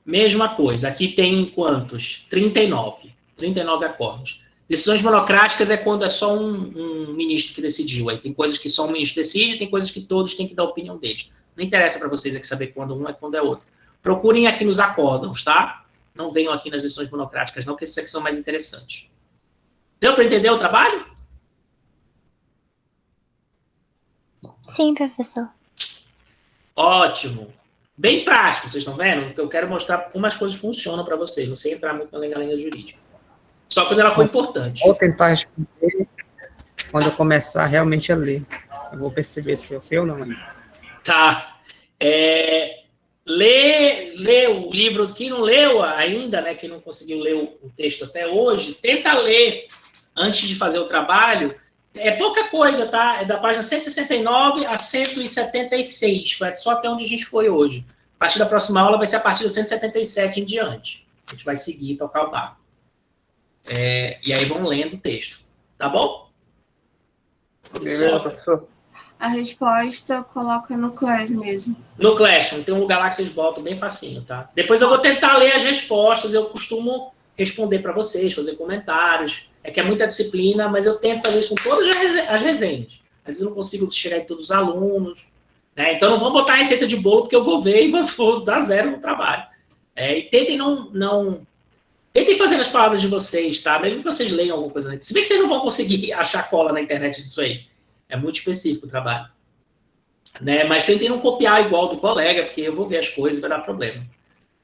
Mesma coisa, aqui tem quantos? 39 acordos. Decisões monocráticas é quando é só um ministro que decidiu. Aí tem coisas que só um ministro decide, tem coisas que todos têm que dar a opinião deles. Não interessa para vocês aqui saber quando um é quando é outro. Procurem aqui nos acórdãos, tá? Não venham aqui nas decisões monocráticas, não, porque esses aqui são mais interessantes. Deu para entender o trabalho? Sim, professor. Ótimo. Bem prático, vocês estão vendo? Eu quero mostrar como as coisas funcionam para vocês, não sei entrar muito na lenga-lenga jurídica. Só quando ela for importante. Vou tentar responder quando eu começar realmente a ler. Eu vou perceber se eu sei ou não. Tá. Lê o livro. Quem não leu ainda, né? Quem não conseguiu ler o texto até hoje, tenta ler antes de fazer o trabalho. É pouca coisa, tá? É da página 169 a 176. Foi só até onde a gente foi hoje. A partir da próxima aula vai ser a partir da 177 em diante. A gente vai seguir e tocar o barco. E aí vão lendo o texto. Tá bom? Beleza, professor. A resposta coloca no Class mesmo. No Classroom, tem um lugar lá que vocês botam bem facinho, tá? Depois eu vou tentar ler as respostas, eu costumo responder para vocês, fazer comentários. É que é muita disciplina, mas eu tento fazer isso com todas as resenhas. Às vezes eu não consigo chegar em todos os alunos, né? Então não vou botar a receita de bolo, porque eu vou ver e vou dar zero no trabalho. E tentem tentem fazer nas palavras de vocês, tá? Mesmo que vocês leiam alguma coisa. Se bem que vocês não vão conseguir achar cola na internet disso aí. É muito específico o trabalho. Né? Mas tentem não copiar igual do colega, porque eu vou ver as coisas e vai dar problema.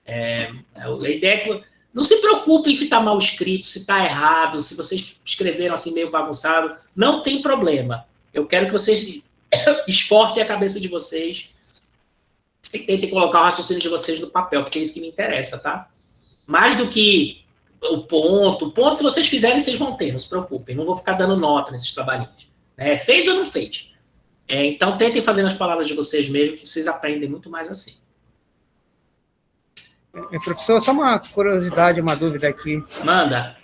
A ideia é que não se preocupem se está mal escrito, se está errado, se vocês escreveram assim meio bagunçado. Não tem problema. Eu quero que vocês esforcem a cabeça de vocês e tentem colocar o raciocínio de vocês no papel, porque é isso que me interessa, tá? Mais do que o ponto, se vocês fizerem, vocês vão ter, não se preocupem. Não vou ficar dando nota nesses trabalhinhos. Fez ou não fez? Então, tentem fazer nas palavras de vocês mesmo, que vocês aprendem muito mais assim. Professor, só uma curiosidade, uma dúvida aqui. Manda.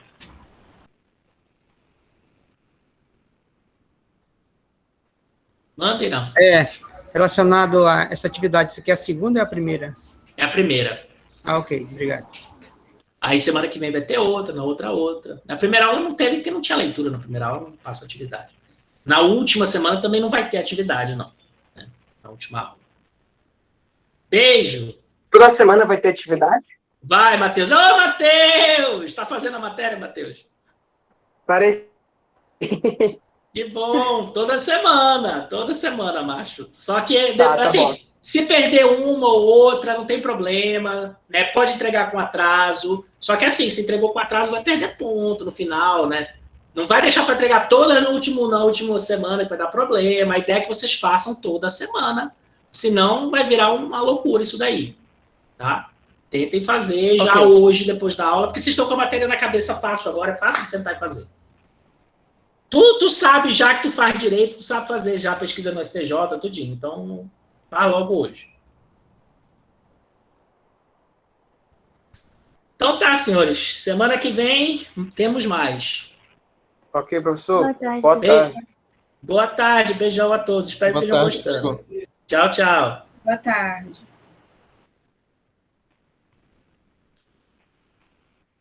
Manda, não. Relacionado a essa atividade, isso aqui é a segunda ou é a primeira? É a primeira. Ah, ok, obrigado. Aí semana que vem vai ter outra, na outra. Na primeira aula não teve, porque não tinha leitura na primeira aula, não faço atividade. Na última semana também não vai ter atividade, não. Né? Na última aula. Beijo. Toda semana vai ter atividade? Vai, Matheus. Ô, Matheus! Está fazendo a matéria, Matheus? Parece. Que bom. Toda semana, macho. Só que, assim, bom. Se perder uma ou outra, não tem problema, né? Pode entregar com atraso. Só que, assim, se entregou com atraso, vai perder ponto no final, né? Não vai deixar para entregar toda na última semana, que vai dar problema. A ideia é que vocês façam toda semana. Senão, vai virar uma loucura isso daí. Tá? Tentem fazer já hoje, depois da aula, porque vocês estão com a matéria na cabeça fácil agora. É fácil de sentar e fazer. Tu sabe já que tu faz direito, tu sabe fazer já pesquisa no STJ, tudinho. Então, tá logo hoje. Então tá, senhores. Semana que vem temos mais. Ok, professor. Boa tarde. Boa tarde. Boa tarde, beijão a todos. Espero que estejam gostando. Tchau, tchau. Boa tarde.